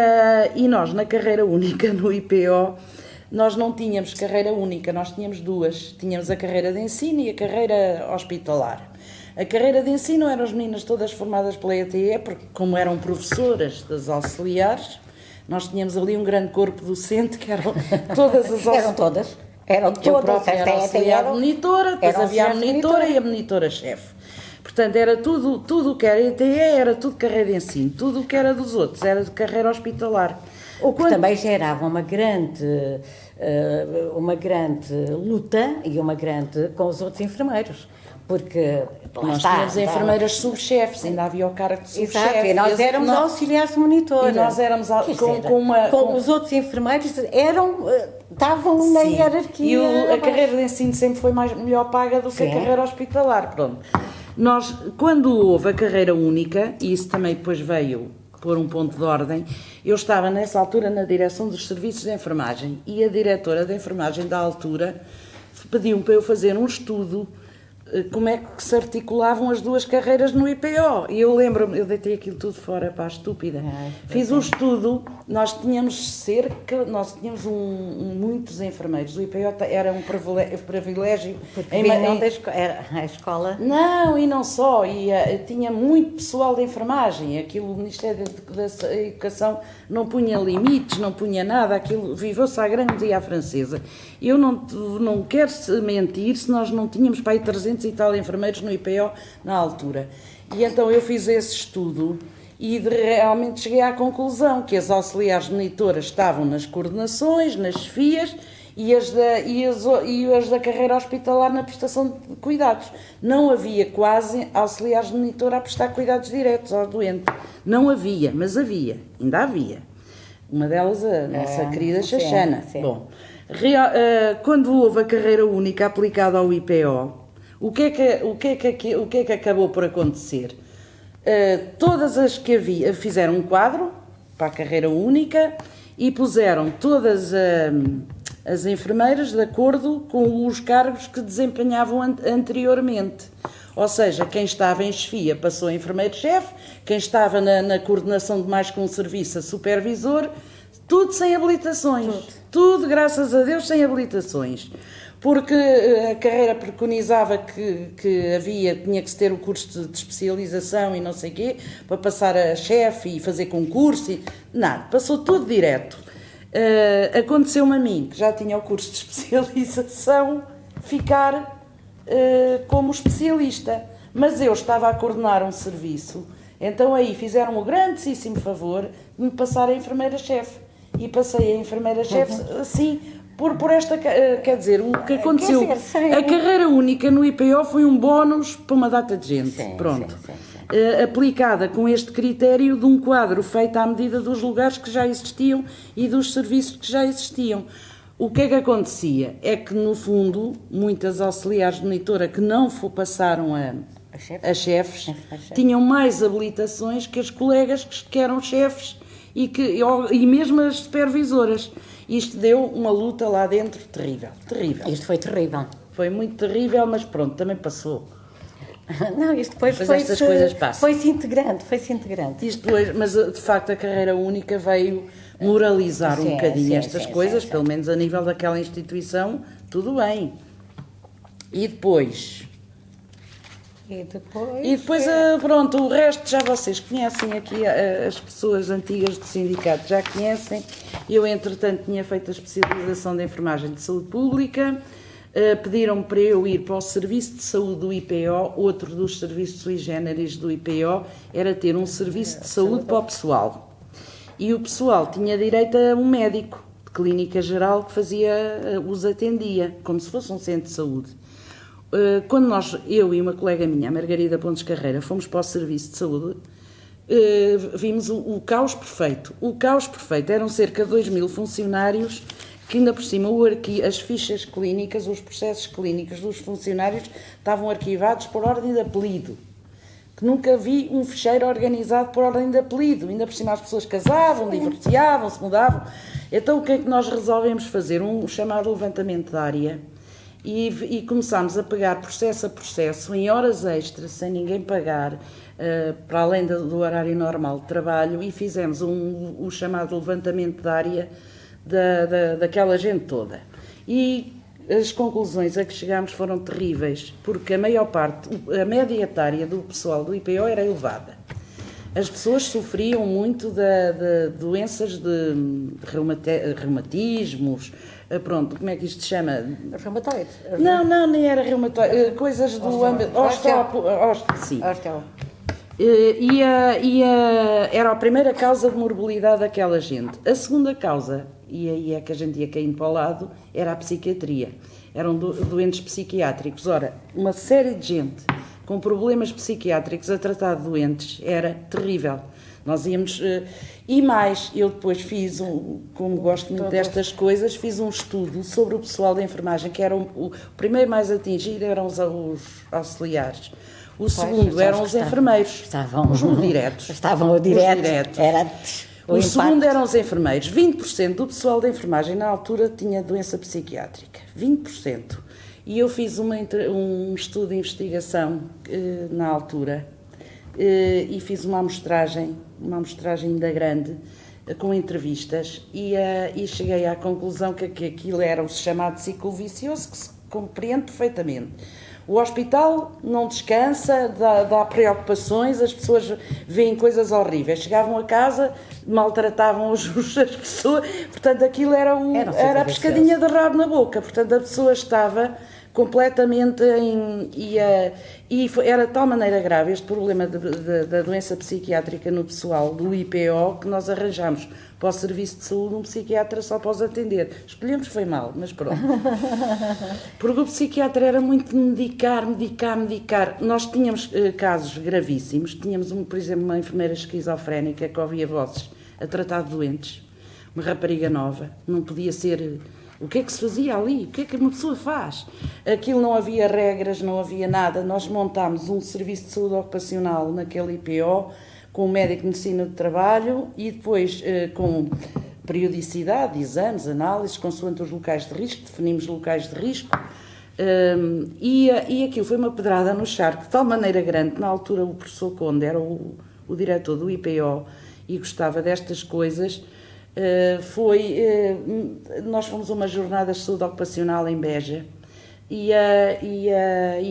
nós, na carreira única, no IPO, nós não tínhamos carreira única, nós tínhamos 2. Tínhamos a carreira de ensino e a carreira hospitalar. A carreira de ensino eram as meninas todas formadas pela ETE, porque como eram professoras das auxiliares, nós tínhamos ali um grande corpo docente, que eram todas as auxiliares.
Eram todas.
Era auxiliar monitora, depois havia a monitora e a monitora-chefe. Portanto, era tudo o que era ETE, era tudo carreira de ensino. Tudo o que era dos outros era de carreira hospitalar.
O que também gerava uma grande luta e uma grande com os outros enfermeiros, porque
nós tínhamos enfermeiras subchefes, ainda havia o cargo de subchefe.
Exato, e nós éramos auxiliares de monitor.
E nós éramos
com os outros enfermeiros estavam na hierarquia.
E a carreira de ensino sempre foi melhor paga do que a carreira hospitalar. Pronto. Nós, quando houve a carreira única, e isso também depois veio pôr um ponto de ordem, eu estava nessa altura na direção dos serviços de enfermagem e a diretora de enfermagem da altura pediu-me para eu fazer um estudo como é que se articulavam as duas carreiras no IPO. E eu lembro-me, eu deitei aquilo tudo fora para a estúpida. Fiz um estudo, nós tínhamos muitos enfermeiros. O IPO era um privilégio.
Era a escola?
Não, e não só. Tinha muito pessoal de enfermagem. Aquilo, o Ministério da Educação não punha limites, não punha nada. Aquilo viveu-se à grande e à francesa. Eu não quero mentir se nós não tínhamos para aí 300 e tal enfermeiros no IPO na altura. E então eu fiz esse estudo e realmente cheguei à conclusão que as auxiliares monitoras estavam nas coordenações, nas chefias e as da carreira hospitalar na prestação de cuidados. Não havia quase auxiliares de monitor a prestar cuidados diretos ao doente. Não havia, mas havia, ainda havia. Uma delas, a nossa querida Xaxana.
Sim.
Bom, quando houve a carreira única aplicada ao IPO, o que é que acabou por acontecer? Todas as que havia fizeram um quadro para a carreira única e puseram todas as enfermeiras de acordo com os cargos que desempenhavam anteriormente. Ou seja, quem estava em chefia passou a enfermeiro-chefe, quem estava na coordenação de mais que um serviço a supervisor, tudo sem habilitações. Tudo, graças a Deus, sem habilitações. Porque a carreira preconizava que tinha que se ter o curso de especialização e não sei o quê, para passar a chefe e fazer concurso. Nada, passou tudo direto. Aconteceu-me a mim, que já tinha o curso de especialização, ficar como especialista. Mas eu estava a coordenar um serviço, então aí fizeram o grandíssimo favor de me passar a enfermeira-chefe. E passei a enfermeira-chefe, assim, por esta... Quer dizer, o que aconteceu... A carreira única no IPO foi um bónus para uma data de gente.
Sim,
pronto.
Sim.
Aplicada com este critério de um quadro feito à medida dos lugares que já existiam e dos serviços que já existiam. O que é que acontecia? É que, no fundo, muitas auxiliares de monitora que não passaram a chefes tinham mais habilitações que as colegas que eram chefes e mesmo as supervisoras. Isto deu uma luta lá dentro terrível.
Isto foi terrível.
Foi muito terrível, mas pronto, também passou.
Não, isto depois
estas coisas passam.
Foi-se integrando.
Mas de facto a carreira única veio moralizar um bocadinho estas coisas, pelo menos a nível daquela instituição, tudo bem. E depois, pronto, o resto já vocês conhecem aqui, as pessoas antigas do sindicato já conhecem. Eu, entretanto, tinha feito a especialização de enfermagem de saúde pública, pediram-me para eu ir para o serviço de saúde do IPO. Outro dos serviços sui generis do IPO era ter um serviço de saúde para o pessoal. E o pessoal tinha direito a um médico de clínica geral que os atendia, como se fosse um centro de saúde. Quando eu e uma colega minha, a Margarida Pontes Carreira, fomos para o serviço de saúde, vimos o caos perfeito. O caos perfeito eram cerca de 2.000 funcionários, que ainda por cima as fichas clínicas, os processos clínicos dos funcionários estavam arquivados por ordem de apelido. Que nunca vi um ficheiro organizado por ordem de apelido. Ainda por cima as pessoas casavam, divorciavam, se mudavam. Então o que é que nós resolvemos fazer? Um chamado levantamento de área. E começámos a pegar processo a processo, em horas extras, sem ninguém pagar, para além do horário normal de trabalho, e fizemos o chamado levantamento de área daquela gente toda. E as conclusões a que chegámos foram terríveis, porque a média etária do pessoal do IPO era elevada. As pessoas sofriam muito de doenças de reumatismos, pronto, como é que isto se chama?
Reumatoide?
Não, nem era reumatoide, coisas do âmbito... Sim. Era a primeira causa de morbilidade daquela gente. A segunda causa, e aí é que a gente ia caindo para o lado, era a psiquiatria. Eram doentes psiquiátricos. Ora, uma série de gente com problemas psiquiátricos a tratar de doentes era terrível. Nós íamos... E mais, eu depois como gosto muito destas coisas, fiz um estudo sobre o pessoal da enfermagem, que era o primeiro mais atingido eram os auxiliares. O segundo eram os enfermeiros. Os diretos.
Estavam direto.
O segundo eram os enfermeiros. 20% do pessoal da enfermagem na altura tinha doença psiquiátrica. 20%. e eu fiz um estudo de investigação na altura e fiz uma amostragem ainda grande, com entrevistas, e cheguei à conclusão que aquilo era o chamado ciclo vicioso, que se compreende perfeitamente. O hospital não descansa, dá preocupações, as pessoas veem coisas horríveis, chegavam a casa, maltratavam as pessoas, portanto aquilo era a pescadinha de rabo na boca, portanto a pessoa estava completamente era de tal maneira grave este problema da doença psiquiátrica no pessoal do IPO, que nós arranjámos para o serviço de saúde um psiquiatra só para os atender. Escolhemos, foi mal, mas pronto. Porque o psiquiatra era muito medicar. Nós tínhamos casos gravíssimos. Tínhamos, por exemplo, uma enfermeira esquizofrénica que ouvia vozes a tratar de doentes. Uma rapariga nova. Não podia ser... O que é que se fazia ali? O que é que uma pessoa faz? Aquilo não havia regras, não havia nada. Nós montámos um serviço de saúde ocupacional naquele IPO, com o médico de medicina de trabalho e depois com periodicidade, exames, análises, consoante os locais de risco, definimos locais de risco. E aquilo foi uma pedrada no charco, de tal maneira grande que na altura o professor Conde era o diretor do IPO e gostava destas coisas. Nós fomos a uma jornada de saúde ocupacional em Beja e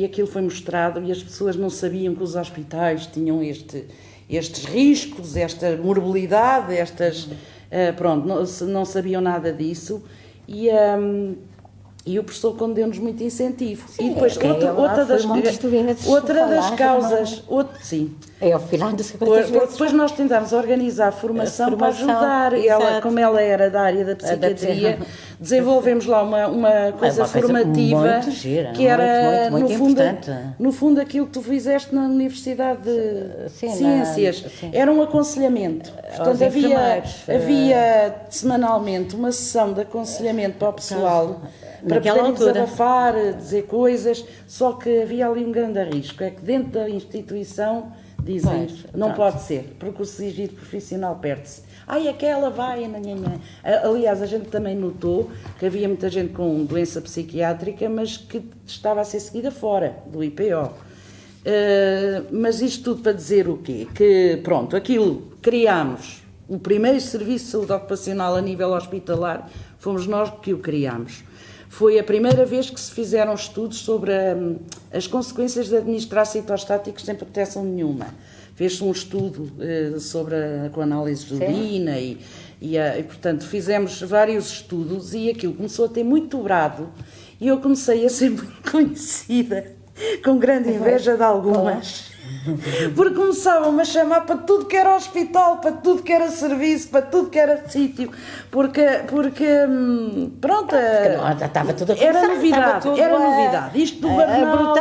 aquilo foi mostrado e as pessoas não sabiam que os hospitais tinham estes riscos, esta morbilidade, pronto, não sabiam nada disso e o professor Conde deu-nos muito incentivo.
Sim,
e depois outra das causas, sim.
É ao final das 50 vezes.
Depois nós tentámos organizar a formação para ajudar. Como ela era da área da psiquiatria, desenvolvemos lá uma coisa formativa
muito gira,
que era,
muito importante.
No fundo, aquilo que tu fizeste na Universidade de Ciências. Era um aconselhamento. Portanto, havia semanalmente uma sessão de aconselhamento para o pessoal, para poderem desabafar, dizer coisas, só que havia ali um grande risco, é que dentro da instituição dizem, não pode ser, porque o sigilo profissional perde-se. Aquela vai, aliás, a gente também notou que havia muita gente com doença psiquiátrica, mas que estava a ser seguida fora do IPO. Mas isto tudo para dizer o quê? Que, pronto, aquilo, criámos o primeiro serviço de saúde ocupacional a nível hospitalar, fomos nós que o criámos. Foi a primeira vez que se fizeram estudos sobre as consequências de administrar citostáticos sem proteção nenhuma. Fez-se um estudo com análise de urina e, portanto, fizemos vários estudos e aquilo começou a ter muito dobrado e eu comecei a ser muito conhecida, com grande inveja de algumas. Porque começavam-me a chamar para tudo que era hospital, para tudo que era serviço, para tudo que era sítio, porque pronto,
estava tudo a começar,
era novidade, isto do burnout,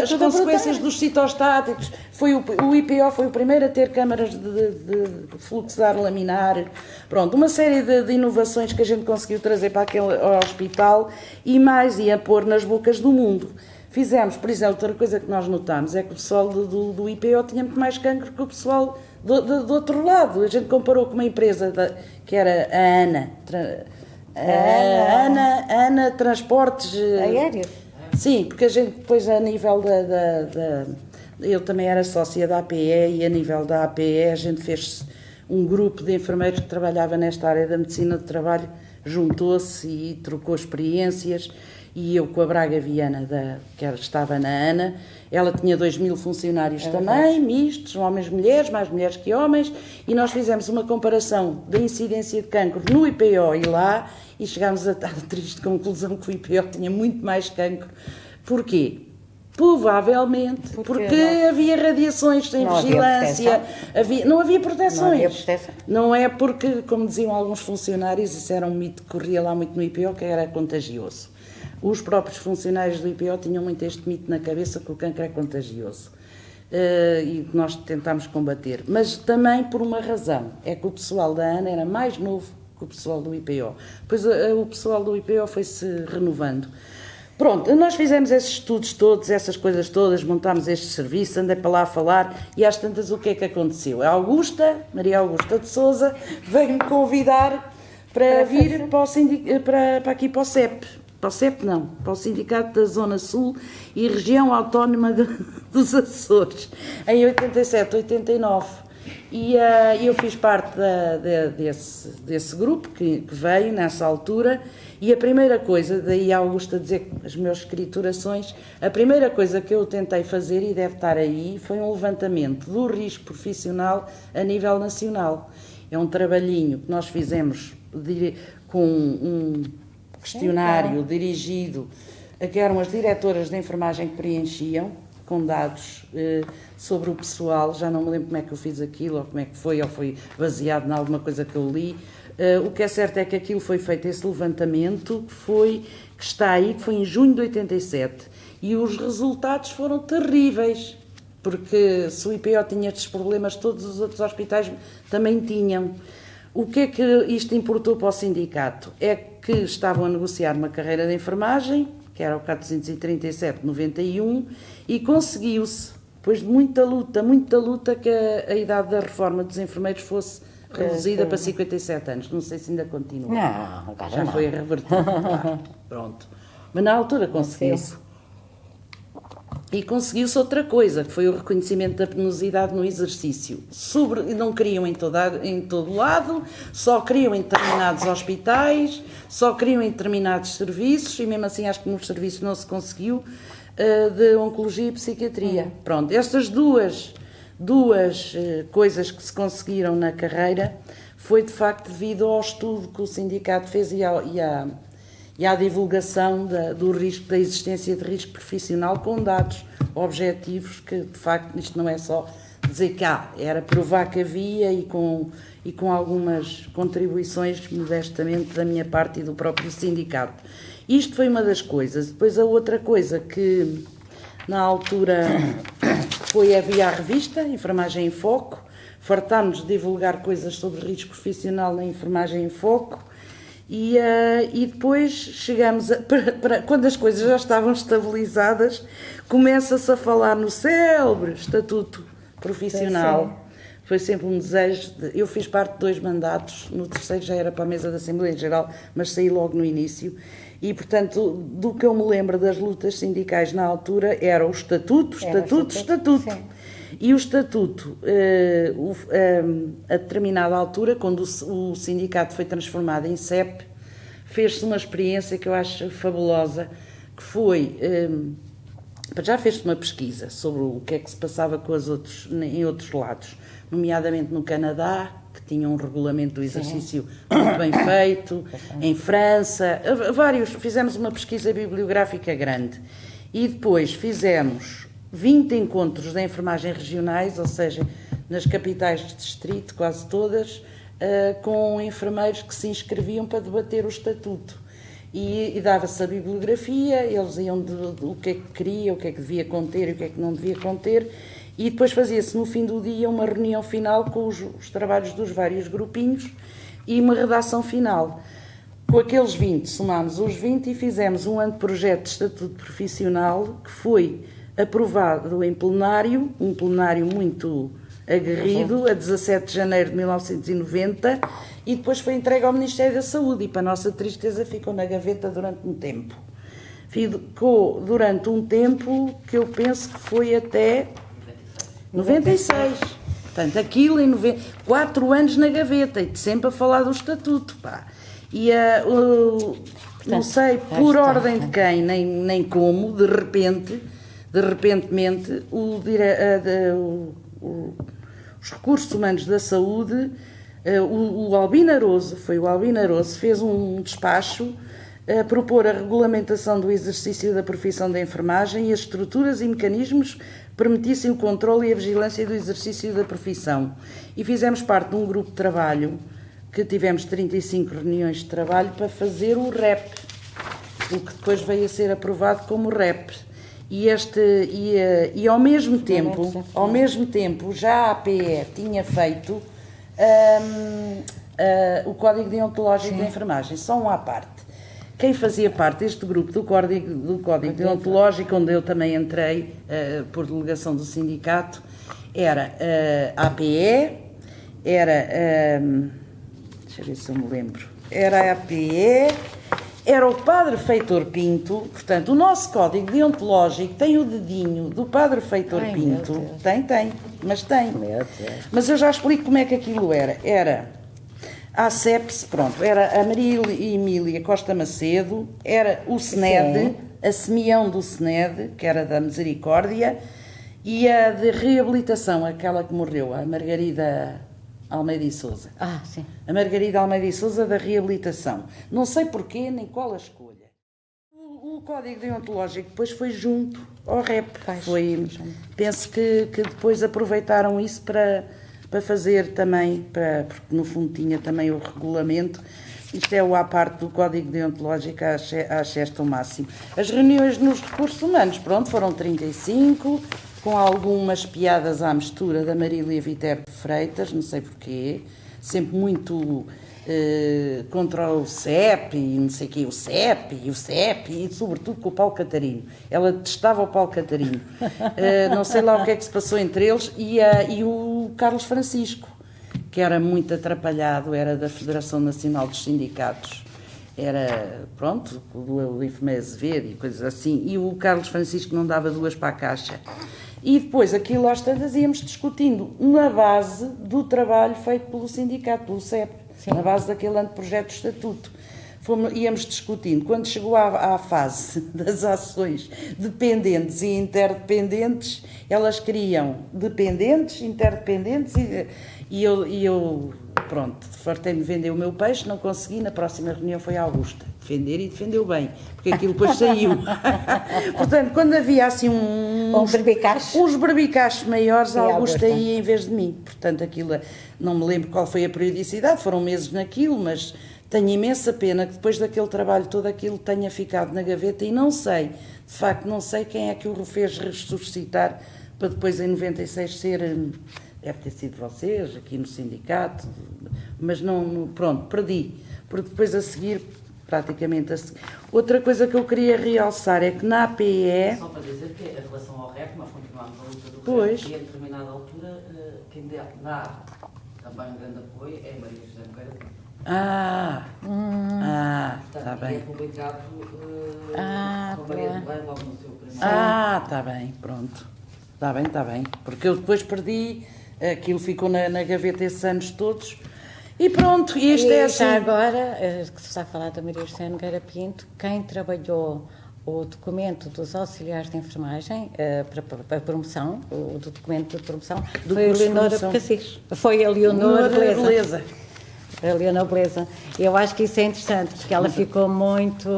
as consequências dos citostáticos, o IPO foi o primeiro a ter câmaras de fluxo de ar laminar, pronto, uma série de inovações que a gente conseguiu trazer para aquele hospital e mais ia pôr nas bocas do mundo. Fizemos, por exemplo, outra coisa que nós notámos é que o pessoal do IPO tinha muito mais cancro que o pessoal do outro lado. A gente comparou com uma empresa que era a ANA Transportes
Aéreos.
Sim, porque a gente depois a nível eu também era sócia da APE e a nível da APE a gente fez um grupo de enfermeiros que trabalhava nesta área da medicina de trabalho, juntou-se e trocou experiências. E eu com a Braga Viana, que estava na ANA, ela tinha 2.000 funcionários também, mistos, homens e mulheres, mais mulheres que homens, e nós fizemos uma comparação da incidência de cancro no IPO e lá, e chegámos a triste conclusão que o IPO tinha muito mais cancro. Porquê? Provavelmente porque havia radiações sem vigilância, não havia proteções. Não é porque, como diziam alguns funcionários, isso era um mito que corria lá muito no IPO, que era contagioso. Os próprios funcionários do IPO tinham muito este mito na cabeça que o cancro é contagioso e nós tentámos combater. Mas também por uma razão, é que o pessoal da ANA era mais novo que o pessoal do IPO. Pois o pessoal do IPO foi-se renovando. Pronto, nós fizemos esses estudos todos, essas coisas todas, montámos este serviço, andei para lá a falar e às tantas o que é que aconteceu? A Maria Augusta de Sousa, veio-me convidar para vir para aqui para o CEP. para o CEP não, para o Sindicato da Zona Sul e Região Autónoma dos Açores, em 87, 89. E eu fiz parte desse grupo que veio nessa altura, e a primeira coisa, daí a Augusta dizer as minhas escriturações, a primeira coisa que eu tentei fazer, e deve estar aí, foi um levantamento do risco profissional a nível nacional. É um trabalhinho que nós fizemos com um questionário dirigido a que eram as diretoras de enfermagem que preenchiam, com dados sobre o pessoal. Já não me lembro como é que eu fiz aquilo, ou como é que foi, ou foi baseado em alguma coisa que eu li. O que é certo é que aquilo foi feito, esse levantamento, que está aí, que foi em junho de 87, e os resultados foram terríveis, porque se o IPO tinha estes problemas, todos os outros hospitais também tinham. O que é que isto importou para o sindicato? É que estavam a negociar uma carreira de enfermagem, que era o 437-91, e conseguiu-se, depois de muita luta, que a idade da reforma dos enfermeiros fosse reduzida para 57 anos. Não sei se ainda continua.
Não, agora
já
não.
foi revertido. Pronto. Mas na altura conseguiu-se. E conseguiu-se outra coisa, que foi o reconhecimento da penosidade no exercício. Não queriam em todo lado, só queriam em determinados hospitais, só queriam em determinados serviços, e mesmo assim acho que nos serviços não se conseguiu, de oncologia e psiquiatria. Pronto, estas duas coisas que se conseguiram na carreira foi de facto devido ao estudo que o sindicato fez e à divulgação do risco, da existência de risco profissional, com dados objetivos, que de facto isto não é só dizer que era provar que havia, e com algumas contribuições modestamente da minha parte e do próprio sindicato. Isto foi uma das coisas. Depois a outra coisa que na altura havia a revista Enfermagem em Foco, fartámos de divulgar coisas sobre risco profissional na Enfermagem em Foco. E depois chegamos quando as coisas já estavam estabilizadas, começa-se a falar no célebre Estatuto Profissional. Foi sempre um desejo. Eu fiz parte de 2 mandatos, no terceiro já era para a mesa da Assembleia Geral, mas saí logo no início. E, portanto, do que eu me lembro das lutas sindicais na altura, era o Estatuto. Sim. E o Estatuto, a determinada altura, quando o sindicato foi transformado em CEP, fez-se uma experiência que eu acho fabulosa, que foi, já fez-se uma pesquisa sobre o que é que se passava em outros lados, nomeadamente no Canadá, que tinha um regulamento do exercício muito bem feito, em França, fizemos uma pesquisa bibliográfica grande, e depois fizemos 20 encontros de enfermagem regionais, ou seja, nas capitais de distrito, quase todas, com enfermeiros que se inscreviam para debater o estatuto. E dava-se a bibliografia, eles iam o que é que queria, o que é que devia conter e o que é que não devia conter, e depois fazia-se no fim do dia uma reunião final com os trabalhos dos vários grupinhos e uma redação final. Com aqueles 20, somámos os 20 e fizemos um anteprojeto de estatuto profissional que foi aprovado em plenário, um plenário muito aguerrido, a 17 de janeiro de 1990, e depois foi entregue ao Ministério da Saúde, e para a nossa tristeza ficou na gaveta durante um tempo. Ficou durante um tempo que eu penso que foi até 96. Portanto, aquilo em 4 anos na gaveta, e sempre a falar do estatuto, pá. E não sei por ordem de quem, nem como, de repentemente, os recursos humanos da saúde, o Albino Aroso fez um despacho a propor a regulamentação do exercício da profissão de enfermagem e as estruturas e mecanismos que permitissem o controle e a vigilância do exercício da profissão. E fizemos parte de um grupo de trabalho, que tivemos 35 reuniões de trabalho para fazer o REP, o que depois veio a ser aprovado como REP. E ao mesmo tempo, já a APE tinha feito o Código Deontológico da Enfermagem, só um à parte. Quem fazia parte deste grupo do Código Deontológico, onde eu também entrei por delegação do sindicato, era a APE, deixa eu ver se eu me lembro, era a APE, era o Padre Feitor Pinto, portanto, o nosso código deontológico tem o dedinho do Padre Feitor
Ai,
Pinto.
meu Deus.
Tem, mas tem.
Meu Deus.
Mas eu já explico como é que aquilo era. Era a CEPS, pronto, era a Maria Emília Costa Macedo, era o SNED, a Semião do SNED, que era da Misericórdia, e a de reabilitação, aquela que morreu, a Margarida Almeida e Sousa.
Ah, sim.
A Margarida Almeida e Sousa da reabilitação. Não sei porquê, nem qual a escolha. O código deontológico depois foi junto ao REP. Penso que depois aproveitaram isso para fazer também, porque no fundo tinha também o regulamento. Isto é o à parte do código deontológico à sexta ao máximo. As reuniões nos recursos humanos, pronto, foram 35, com algumas piadas à mistura da Marília Viterbo Freitas, não sei porquê, sempre muito contra o CEP e não sei o quê, o CEP e sobretudo com o Paulo Catarino. Ela detestava o Paulo Catarino. Não sei lá o que é que se passou entre eles e o Carlos Francisco, que era muito atrapalhado, era da Federação Nacional dos Sindicatos. Era, pronto, o Ifme Azevedo e coisas assim, e o Carlos Francisco não dava duas para a caixa. E depois, aquilo às tantas, íamos discutindo na base do trabalho feito pelo sindicato, pelo CEP, sim, na base daquele anteprojeto de estatuto. Íamos discutindo. Quando chegou à fase das ações dependentes e interdependentes, elas queriam dependentes, interdependentes e eu pronto, fartei-me de vender o meu peixe, não consegui, na próxima reunião foi a Augusta defender e defendeu bem, porque aquilo depois saiu. Portanto, quando havia assim uns berbicachos maiores, a Augusta ia em vez de mim. Portanto, aquilo, não me lembro qual foi a periodicidade, foram meses naquilo, mas tenho imensa pena que depois daquele trabalho todo aquilo tenha ficado na gaveta e não sei, de facto, não sei quem é que o fez ressuscitar para depois em 96 ser... Deve ter sido vocês, aqui no sindicato, mas não, pronto, perdi, porque depois a seguir, praticamente a seguir. Outra coisa que eu queria realçar é que na APE...
Só para dizer que em relação ao REP, nós continuamos a luta do
pois.
REP e a determinada altura, quem dá também um grande apoio é a Maria José Nogueira Pinto.
Está bem.
É publicado com Maria de Bem logo no seu primeiro.
Está bem, pronto. Está bem, porque eu depois perdi... Aquilo ficou na gaveta esses anos todos. E pronto, isto é assim.
Já agora, que se está a falar da Maria José Nogueira Pinto, quem trabalhou o documento dos auxiliares de enfermagem para a promoção, o documento de promoção, foi a Leonora Cassis. Foi a Leonora Beleza. A Leonora Beleza. Eu acho que isso é interessante, porque ela ficou muito...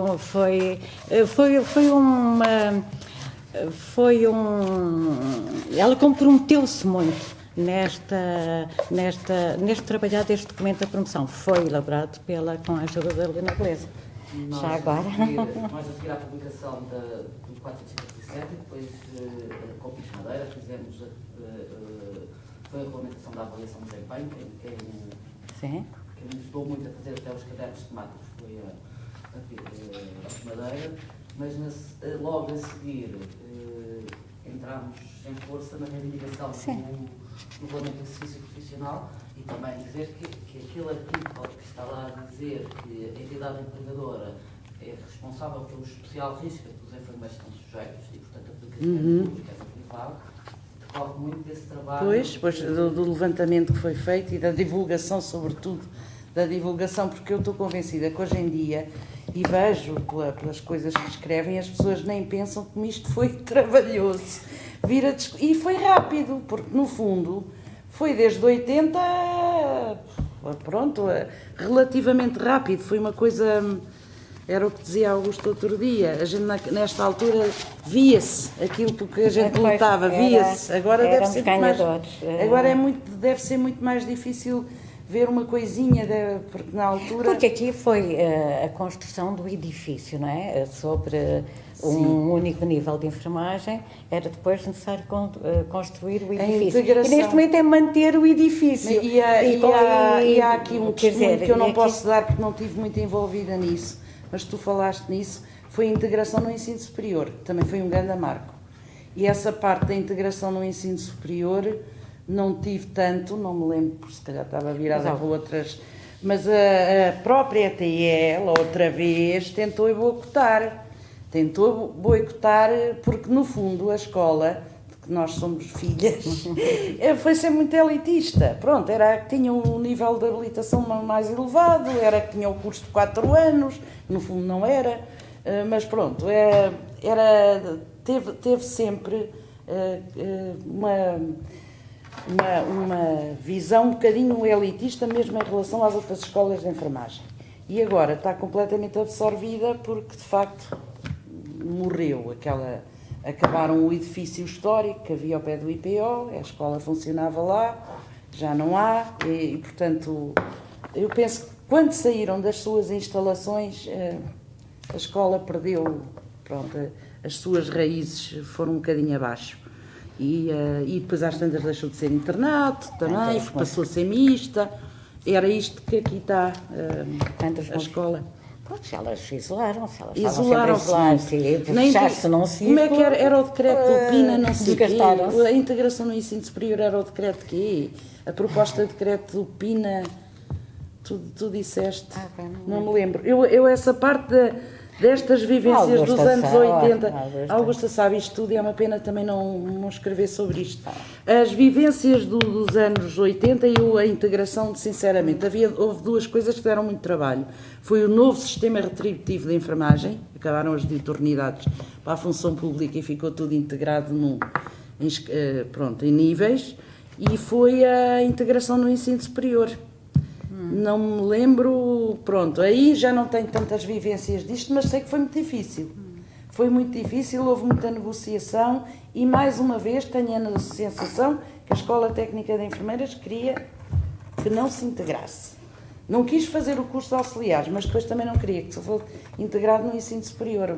Ela comprometeu-se muito neste trabalhar deste documento da promoção. Foi elaborado com a ajuda da Leonora Beleza. Já agora.
Nós a seguir à publicação do 457, depois com o Pires Madeira, fizemos foi a regulamentação da avaliação de desempenho, quem nos ajudou muito a fazer até os cadernos temáticos foi a Pires Madeira, mas logo a seguir entramos em força na reivindicação do regulamento de exercício profissional e também dizer que aquele artigo que está lá a dizer que a entidade empregadora é responsável pelo especial risco que os enfermeiros estão sujeitos e, portanto, aplica-se no público e no privado, decorre muito desse trabalho.
Pois do levantamento que foi feito e da divulgação, sobretudo, da divulgação, porque eu estou convencida que hoje em dia, e vejo pelas coisas que escrevem, as pessoas nem pensam como isto foi trabalhoso. E foi rápido, porque no fundo foi desde 80, pronto, relativamente rápido. Foi uma coisa, era o que dizia Augusto outro dia, a gente nesta altura via-se aquilo que a gente lutava, via-se. Agora deve ser deve ser muito mais difícil ver uma coisinha, porque na altura...
Porque aqui foi a construção do edifício, não é? Sobre um único nível de enfermagem, era depois necessário construir o edifício. E neste momento é manter o edifício.
E há aqui um testemunho que eu não posso dar porque não estive muito envolvida nisso, mas tu falaste nisso, foi a integração no ensino superior, que também foi um grande marco. E essa parte da integração no ensino superior... Não tive tanto, não me lembro, porque se calhar estava virada para Mas a própria ETL, outra vez, tentou boicotar. Tentou boicotar porque, no fundo, a escola, de que nós somos filhas, foi ser muito elitista. Pronto, era a que tinha um nível de habilitação mais elevado, era a que tinha o curso de 4 anos, no fundo não era, mas pronto, teve sempre uma visão um bocadinho elitista, mesmo em relação às outras escolas de enfermagem. E agora está completamente absorvida porque, de facto, morreu acabaram o edifício histórico que havia ao pé do IPO, a escola funcionava lá, já não há, e portanto, eu penso que quando saíram das suas instalações, a escola perdeu, pronto, as suas raízes foram um bocadinho abaixo. E depois às tantas deixou de ser internato também, passou a ser mista, era isto que aqui está a escola.
Pois, elas isolaram-se,
Isolaram-se.
Fechaste num ciclo.
Como é que era o decreto do PINA, não sei o quê? A integração no ensino superior era o decreto de quê? A proposta de decreto do PINA, tu disseste, não me lembro. Eu essa parte destas vivências dos anos 80, Augusta sabe isto tudo e é uma pena também não escrever sobre isto. As vivências dos anos 80 e a integração, sinceramente, houve duas coisas que deram muito trabalho. Foi o novo sistema retributivo de enfermagem, acabaram as diuturnidades para a função pública e ficou tudo integrado em níveis, e foi a integração no ensino superior. Não me lembro, pronto, aí já não tenho tantas vivências disto, mas sei que foi muito difícil. Foi muito difícil, houve muita negociação e, mais uma vez, tenho a sensação que a Escola Técnica de Enfermeiras queria que não se integrasse. Não quis fazer o curso de auxiliares, mas depois também não queria que se fosse integrado no ensino superior.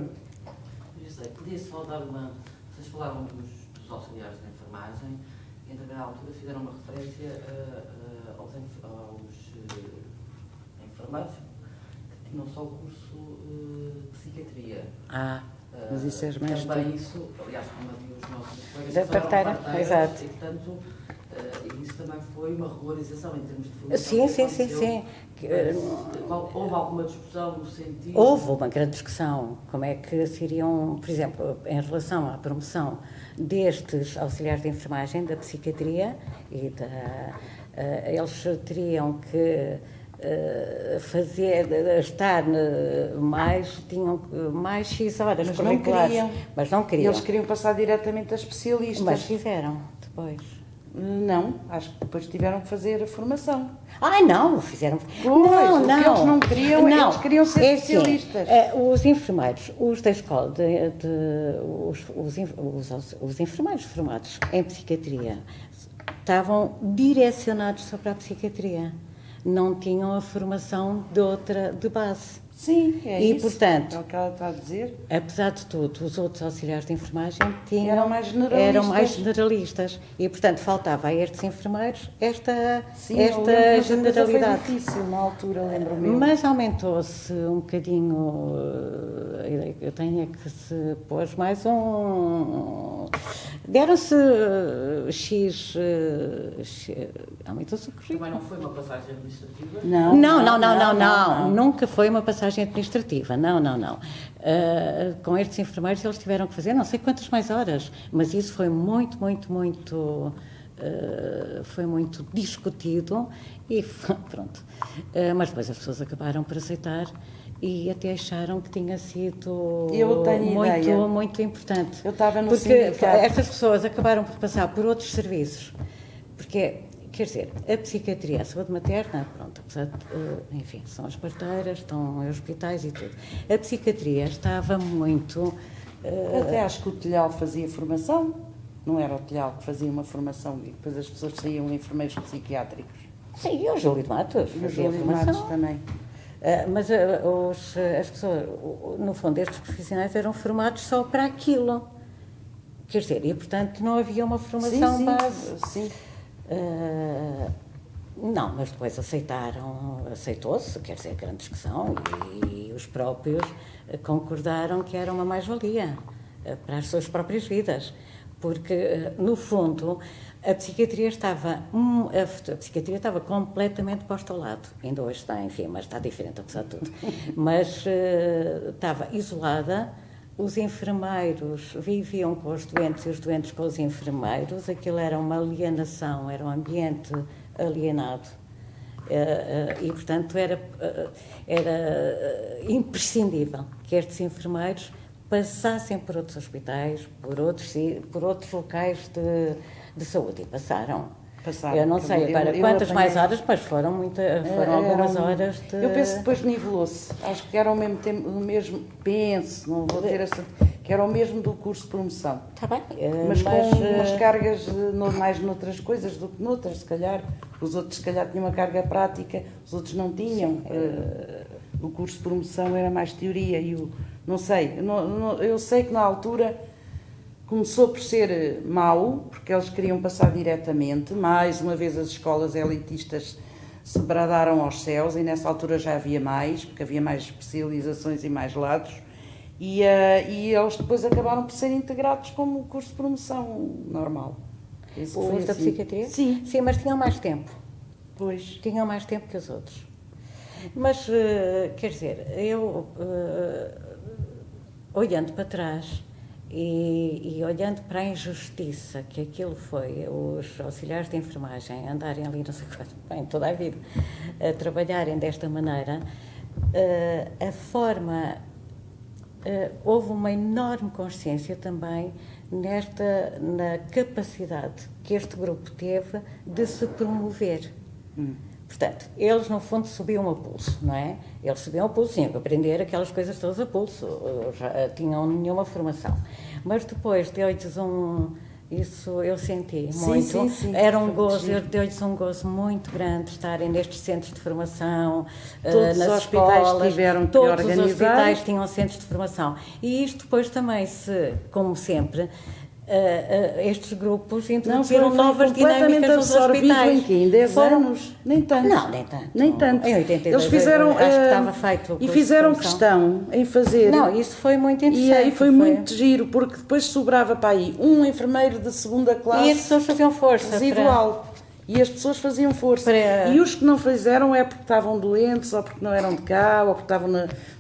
Podia só dar uma... Vocês falaram dos auxiliares de enfermagem e, em determinada altura, fizeram uma referência aos enfermeiros que tinham só o curso de psiquiatria.
Mas isso é mais
também isso, aliás, como havia os nossos colegas
da parteira, exato.
E, portanto, isso também foi uma regularização em termos de formação.
Sim.
Houve alguma discussão no sentido...
Houve uma grande discussão. Como é que se iriam, por exemplo, em relação à promoção destes auxiliares de enfermagem, da psiquiatria, eles teriam que tinham mais X horas curriculares. Mas não queriam.
Eles queriam passar diretamente a especialistas.
Mas fizeram depois.
Não, acho que depois tiveram que fazer a formação.
Não, fizeram.
Não. O que eles não queriam, eles queriam ser especialistas.
Os enfermeiros, os da escola, os enfermeiros formados em psiquiatria, estavam direcionados só para a psiquiatria. Não tinham a formação de base.
Sim,
isso. E, portanto,
é o que ela está a dizer.
Apesar de tudo, os outros auxiliares de enfermagem
eram mais
generalistas. E, portanto, faltava a estes enfermeiros esta
Foi
generalidade.
difícil na altura, lembro-me.
Mas aumentou-se um bocadinho, a ideia que eu tenho é que se pôs mais deram-se X, aumentou-se o currículo.
Também não foi uma passagem administrativa?
Não. Nunca foi uma passagem administrativa, não. Com estes enfermeiros eles tiveram que fazer não sei quantas mais horas, mas isso foi muito discutido e pronto. Mas depois as pessoas acabaram por aceitar e até acharam que tinha sido muito importante.
Eu estava no
porque
sindicato.
estas pessoas acabaram por passar por outros serviços, porque quer dizer, a psiquiatria, a saúde materna, pronto, apesar de, enfim, são as parteiras, estão em hospitais e tudo. A psiquiatria estava muito...
Até acho que o Telhal fazia formação, não era o Telhal que fazia uma formação e depois as pessoas saíam enfermeiros psiquiátricos.
Sim, e o Júlio de Matos fazia formação.
Também.
Mas as pessoas, no fundo, estes profissionais eram formados só para aquilo. Quer dizer, e portanto não havia uma formação base.
Sim.
Não, mas depois aceitou-se, quer dizer, grande discussão, e os próprios concordaram que era uma mais-valia para as suas próprias vidas, porque, no fundo, a psiquiatria estava completamente posta ao lado. Ainda hoje está, enfim, mas está diferente, apesar de tudo. Mas estava isolada, os enfermeiros viviam com os doentes e os doentes com os enfermeiros, aquilo era uma alienação, era um ambiente alienado. E, portanto, era imprescindível que estes enfermeiros passassem por outros hospitais, por outros locais de saúde, e passaram. Eu não sei agora quantas mais horas, mas foram algumas horas de...
Eu penso que depois nivelou-se. Acho que era ao mesmo tempo, não vou ter essa... que era o mesmo do curso de promoção.
Está bem.
Mas com umas cargas mais noutras coisas do que noutras, se calhar. Os outros, se calhar, tinham uma carga prática, os outros não tinham. O curso de promoção era mais teoria e não sei. Eu sei que na altura começou por ser mau, porque eles queriam passar diretamente. Mais uma vez as escolas elitistas se bradaram aos céus e nessa altura já havia mais, porque havia mais especializações e mais lados. E eles depois acabaram por ser integrados como o curso de promoção normal.
Os da psiquiatria?
Sim.
Sim, mas tinham mais tempo.
Pois.
Tinham mais tempo que os outros. Mas, quer dizer, eu, olhando para trás e olhando para a injustiça que aquilo foi, os auxiliares de enfermagem andarem ali, não sei quanto, bem, toda a vida, a trabalharem desta maneira, a forma... houve uma enorme consciência também na capacidade que este grupo teve de se promover. Portanto, eles no fundo subiam a pulso, não é? Eles subiam a pulso, tinham que aprender aquelas coisas todas a pulso, já tinham nenhuma formação. Mas depois deu-lhes isso eu senti muito.
Sim.
Era um gozo, deu-lhes um gozo muito grande estarem nestes centros de formação,
todos
nas
os hospitais
escolas,
tiveram que
todos
organizar.
os hospitais tinham centros de formação. E isto depois também como sempre, estes grupos introduziram novas dinâmicas nos hospitais.
Em que? Em 10 anos? Nem tanto.
Não, nem tanto.
Nem tanto.
Em 82,
eles fizeram,
acho que estava feito.
E fizeram questão em fazer.
Não, isso foi muito interessante.
E aí foi muito giro, porque depois sobrava para aí um enfermeiro de segunda classe.
E as pessoas faziam força.
Residual. E as pessoas faziam força. E os que não fizeram é porque estavam doentes, ou porque não eram de cá, ou porque estavam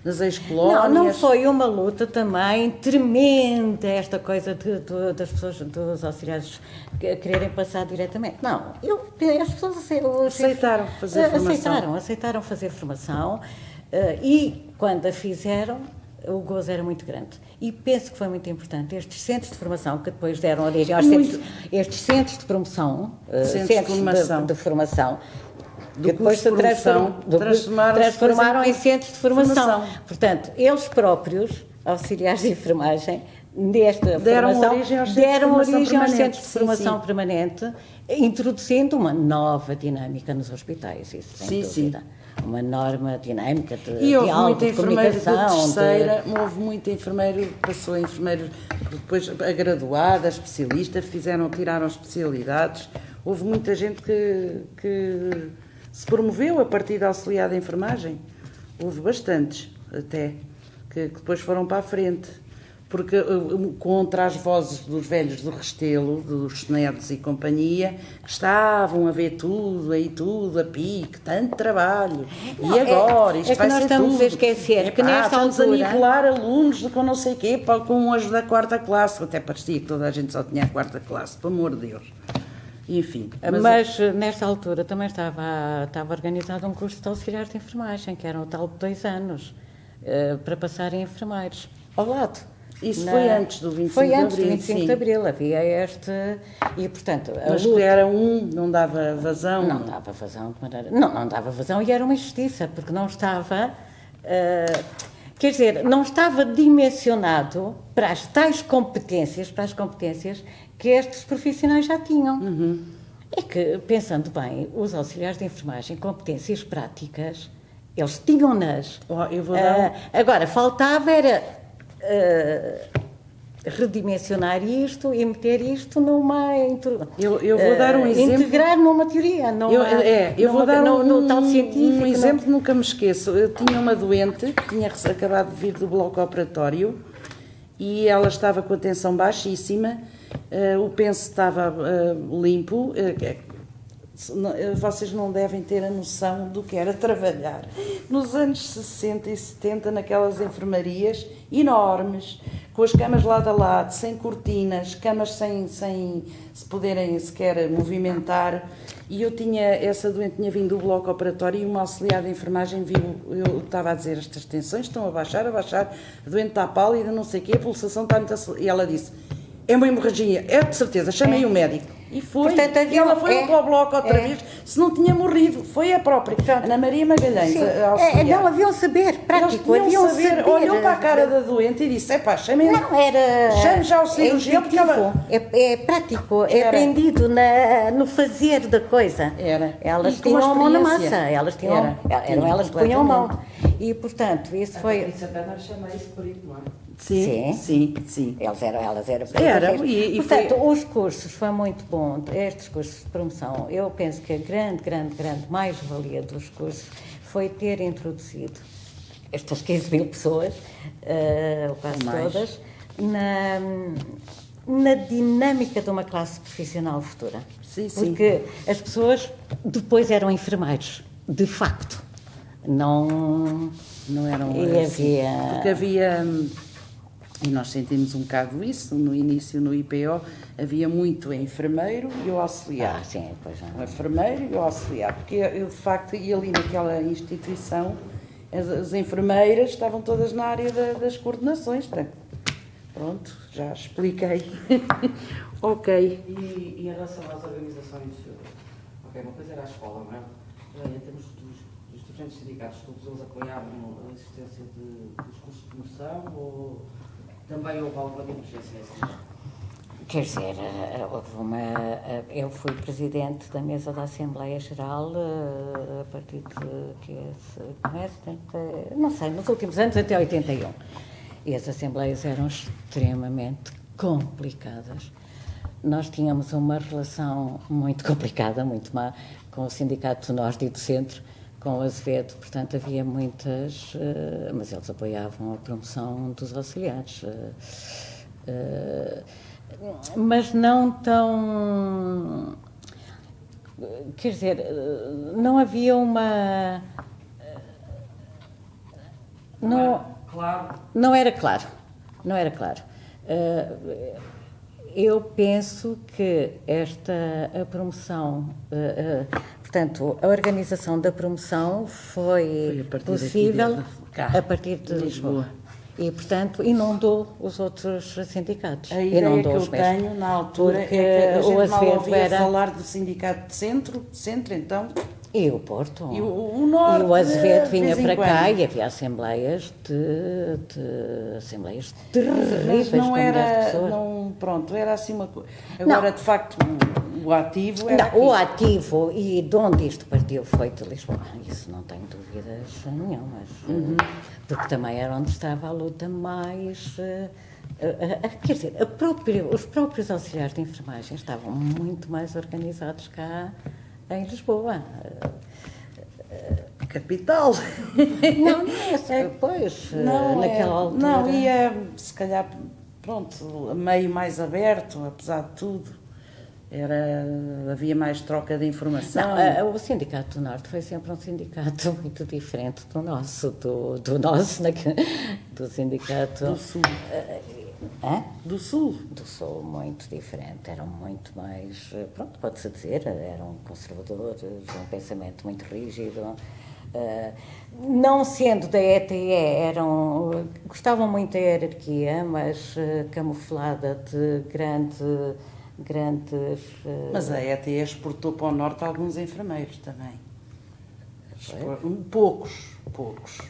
nas ex-colónias.
Não foi uma luta também tremenda, esta coisa das pessoas, dos auxiliares quererem passar diretamente. Não, as pessoas
aceitaram fazer formação.
Aceitaram fazer formação e quando a fizeram, o gozo era muito grande. E penso que foi muito importante estes centros de formação que depois deram origem aos estes centros de promoção, centros de formação, que depois se transformaram em centros de formação. Portanto, eles próprios, auxiliares de enfermagem, deram origem aos centros de formação permanente, introduzindo uma nova dinâmica nos hospitais, isso sem dúvida. Uma enorme dinâmica de diálogo, de comunicação.
Houve muito enfermeiro, passou enfermeiro, depois a graduada, a especialista, tiraram especialidades. Houve muita gente que se promoveu a partir da auxiliar de enfermagem. Houve bastantes, até, que depois foram para a frente. Porque contra as vozes dos velhos do Restelo, dos Netos e companhia, que estavam a ver tudo a pique, tanto trabalho. Não, e agora, isto vai ser tudo.
É que nós estamos a esquecer que nesta altura...
Estamos a nivelar alunos com não sei o quê, com um anjo da 4ª classe. Até parecia que toda a gente só tinha a 4ª classe, pelo amor de Deus. Enfim.
Mas nesta altura também estava organizado um curso de auxiliares de enfermagem, que era um tal de 2 anos, para passarem enfermeiros. Ao lado.
Isso foi antes do 25 de Abril.
Foi antes do 25 de Abril, havia este... E, portanto,
mas que era não dava vazão?
Não dava vazão de maneira... Não dava vazão e era uma injustiça, porque não estava... quer dizer, não estava dimensionado para as tais competências, que estes profissionais já tinham. É que, pensando bem, os auxiliares de enfermagem, competências práticas, eles tinham-nas. Agora, faltava era... redimensionar isto e meter isto numa...
Eu vou dar um exemplo...
Integrar numa teoria,
eu vou dar
no tal científico.
Um exemplo que nunca me esqueço. Eu tinha uma doente que tinha acabado de vir do bloco operatório e ela estava com a tensão baixíssima, o penso estava limpo. Vocês não devem ter a noção do que era trabalhar nos anos 60 e 70 naquelas enfermarias enormes, com as camas lado a lado, sem cortinas, camas sem se poderem sequer movimentar. E eu essa doente tinha vindo do bloco operatório e uma auxiliar de enfermagem viu, eu estava a dizer, estas tensões estão a baixar, a doente está pálida, não sei o quê, a pulsação está muito... E ela disse, é uma hemorragia, é de certeza, chamei o médico. E foi,
portanto,
e ela foi para o bloco outra vez, se não tinha morrido, foi a própria. Ana Maria Magalhães, a auxiliar.
Não haviam saber, prático,
Eles
haviam
saber. Olhou para a cara da doente e disse, chame já o cirurgião, porque ela...
É prático, é aprendido no fazer da coisa.
Era.
Elas
E com
tinham a mão na
experiência.
massa, elas tinham, eram elas que punham a mão. E, portanto, isso foi...
A Patrícia Pedra chama isso perito, não é?
Sim.
Elas eram
Eram, e
portanto, os cursos foi muito bom, estes cursos de promoção, eu penso que a grande mais-valia dos cursos foi ter introduzido estas 15 mil pessoas, ou quase todas, na dinâmica de uma classe profissional futura.
Sim.
Porque as pessoas depois eram enfermeiros, de facto. Não
eram
assim,
porque havia, e nós sentimos um bocado isso, no início no IPO, havia muito enfermeiro e o auxiliar.
Sim, pois não.
O enfermeiro e o auxiliar, porque eu de facto, e ali naquela instituição, as enfermeiras estavam todas na área das coordenações, portanto, pronto, já expliquei. Ok.
E em relação às organizações, uma coisa era a escola, não é? Em termos dos diferentes sindicatos, todos eles apoiavam a existência dos cursos de promoção ou também houve alguma divergência assim?
Quer dizer, eu fui presidente da mesa da Assembleia Geral a partir não sei, nos últimos anos até 81. E as assembleias eram extremamente complicadas. Nós tínhamos uma relação muito complicada, muito má, com o Sindicato do Norte e do Centro, com o Azevedo, portanto havia muitas, mas eles apoiavam a promoção dos auxiliares. Mas não tão... Quer dizer, não havia uma... Não era claro. Eu penso que a promoção, portanto, a organização da promoção foi possível a partir de Lisboa. E, portanto, inundou os outros sindicatos.
A ideia que eu tenho, na altura, é que a gente mal ouvia falar do sindicato de centro, então...
E o Porto.
E o Norte.
E o Azevedo vinha para cá e havia assembleias assembleias terríveis.
Mas não
era...
pronto, era assim uma coisa. Agora, de facto, o ativo era
o ativo, e de onde isto partiu, foi de Lisboa. Isso não tenho dúvidas nenhumas. Porque também era onde estava a luta mais... quer dizer, os próprios auxiliares de enfermagem estavam muito mais organizados cá em Lisboa.
Capital.
Não é pois, naquela altura.
Não, ia, se calhar, pronto, meio mais aberto, apesar de tudo. Havia mais troca de informação.
Não, o Sindicato do Norte foi sempre um sindicato muito diferente do nosso, do Sindicato...
Do Sul. Do Sul?
Do Sul, muito diferente. Eram muito mais, pronto, pode-se dizer, eram conservadores, um pensamento muito rígido. Não sendo da ETE, gostavam muito da hierarquia, mas camuflada de grandes...
Mas a ETE exportou para o Norte alguns enfermeiros também. Poucos,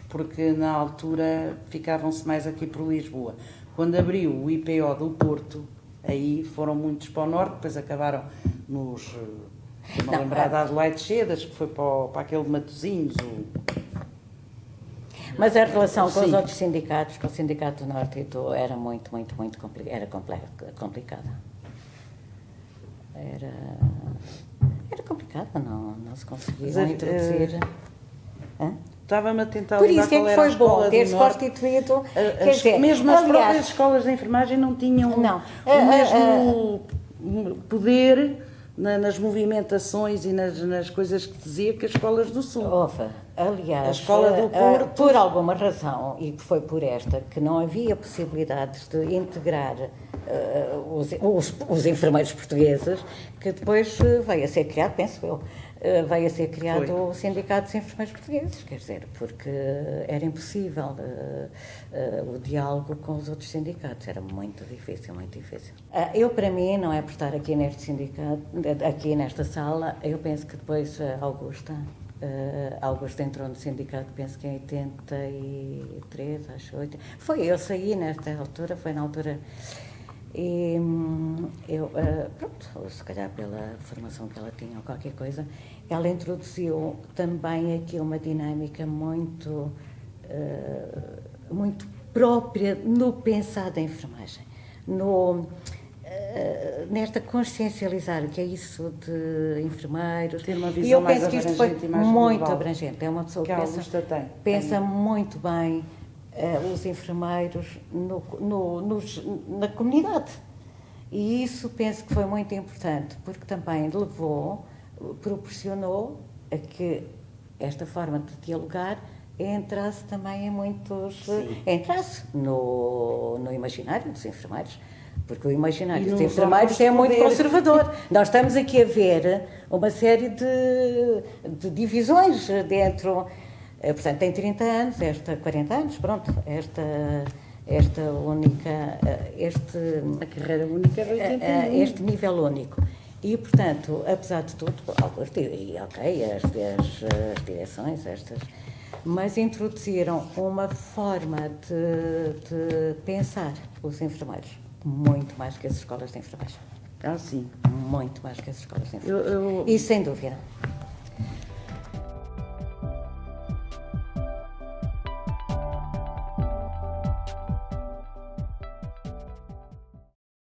porque na altura ficavam-se mais aqui por Lisboa. Quando abriu o IPO do Porto, aí foram muitos para o Norte, depois acabaram nos... Não lembrar da Adelaide Chedas, que foi para aquele de Matosinhos.
Mas a relação com os outros sindicatos, com o Sindicato do Norte e do era muito complicada. Era complicada, não se conseguia introduzir.
estava-me a tentar
Por
lembrar
isso é
qual
que
era a
foi
escola
bom
do
ter-se
Norte.
constituído. Quer dizer,
Mesmo as
aliás,
próprias escolas de enfermagem não tinham
Não.
o mesmo poder nas movimentações e nas coisas que dizia que as escolas do Sul.
Aliás,
A escola do Porto.
por alguma razão, e que foi por esta, que não havia possibilidades de integrar os enfermeiros portugueses, que depois veio a ser criado, penso eu, veio a ser criado
Foi.
o Sindicato dos Enfermeiros Portugueses, quer dizer, porque era impossível o diálogo com os outros sindicatos, era muito difícil, muito difícil. Eu, para mim, não é por estar aqui neste sindicato, aqui nesta sala, eu penso que depois a Augusta entrou no sindicato, penso que em 83, acho, 8. Eu saí nesta altura, foi na altura. E eu, pronto, se calhar pela formação que ela tinha ou qualquer coisa, ela introduziu também aqui uma dinâmica muito própria no pensar da enfermagem, nesta consciencializar o que é isso de enfermeiros.
Ter uma visão
e eu
mais
penso que isto foi
abrangente e mais
muito
global.
abrangente. É uma pessoa
Que a
que
Augusta
pensa
tem.
muito bem os enfermeiros na comunidade. E isso penso que foi muito importante, porque também proporcionou a que esta forma de dialogar entrasse também em muitos... entrasse no imaginário dos enfermeiros. Porque o imaginário dos enfermeiros é muito conservador. Nós estamos aqui a ver uma série de divisões dentro. Portanto, tem 30 anos, 40 anos, pronto, esta única,
A carreira única é de 81.
este nível único. E, portanto, apesar de tudo, as direções, mas introduziram uma forma de pensar os enfermeiros, muito mais que as escolas de enfermagem.
Sim.
Muito mais que as escolas de enfermagem. Isso sem dúvida.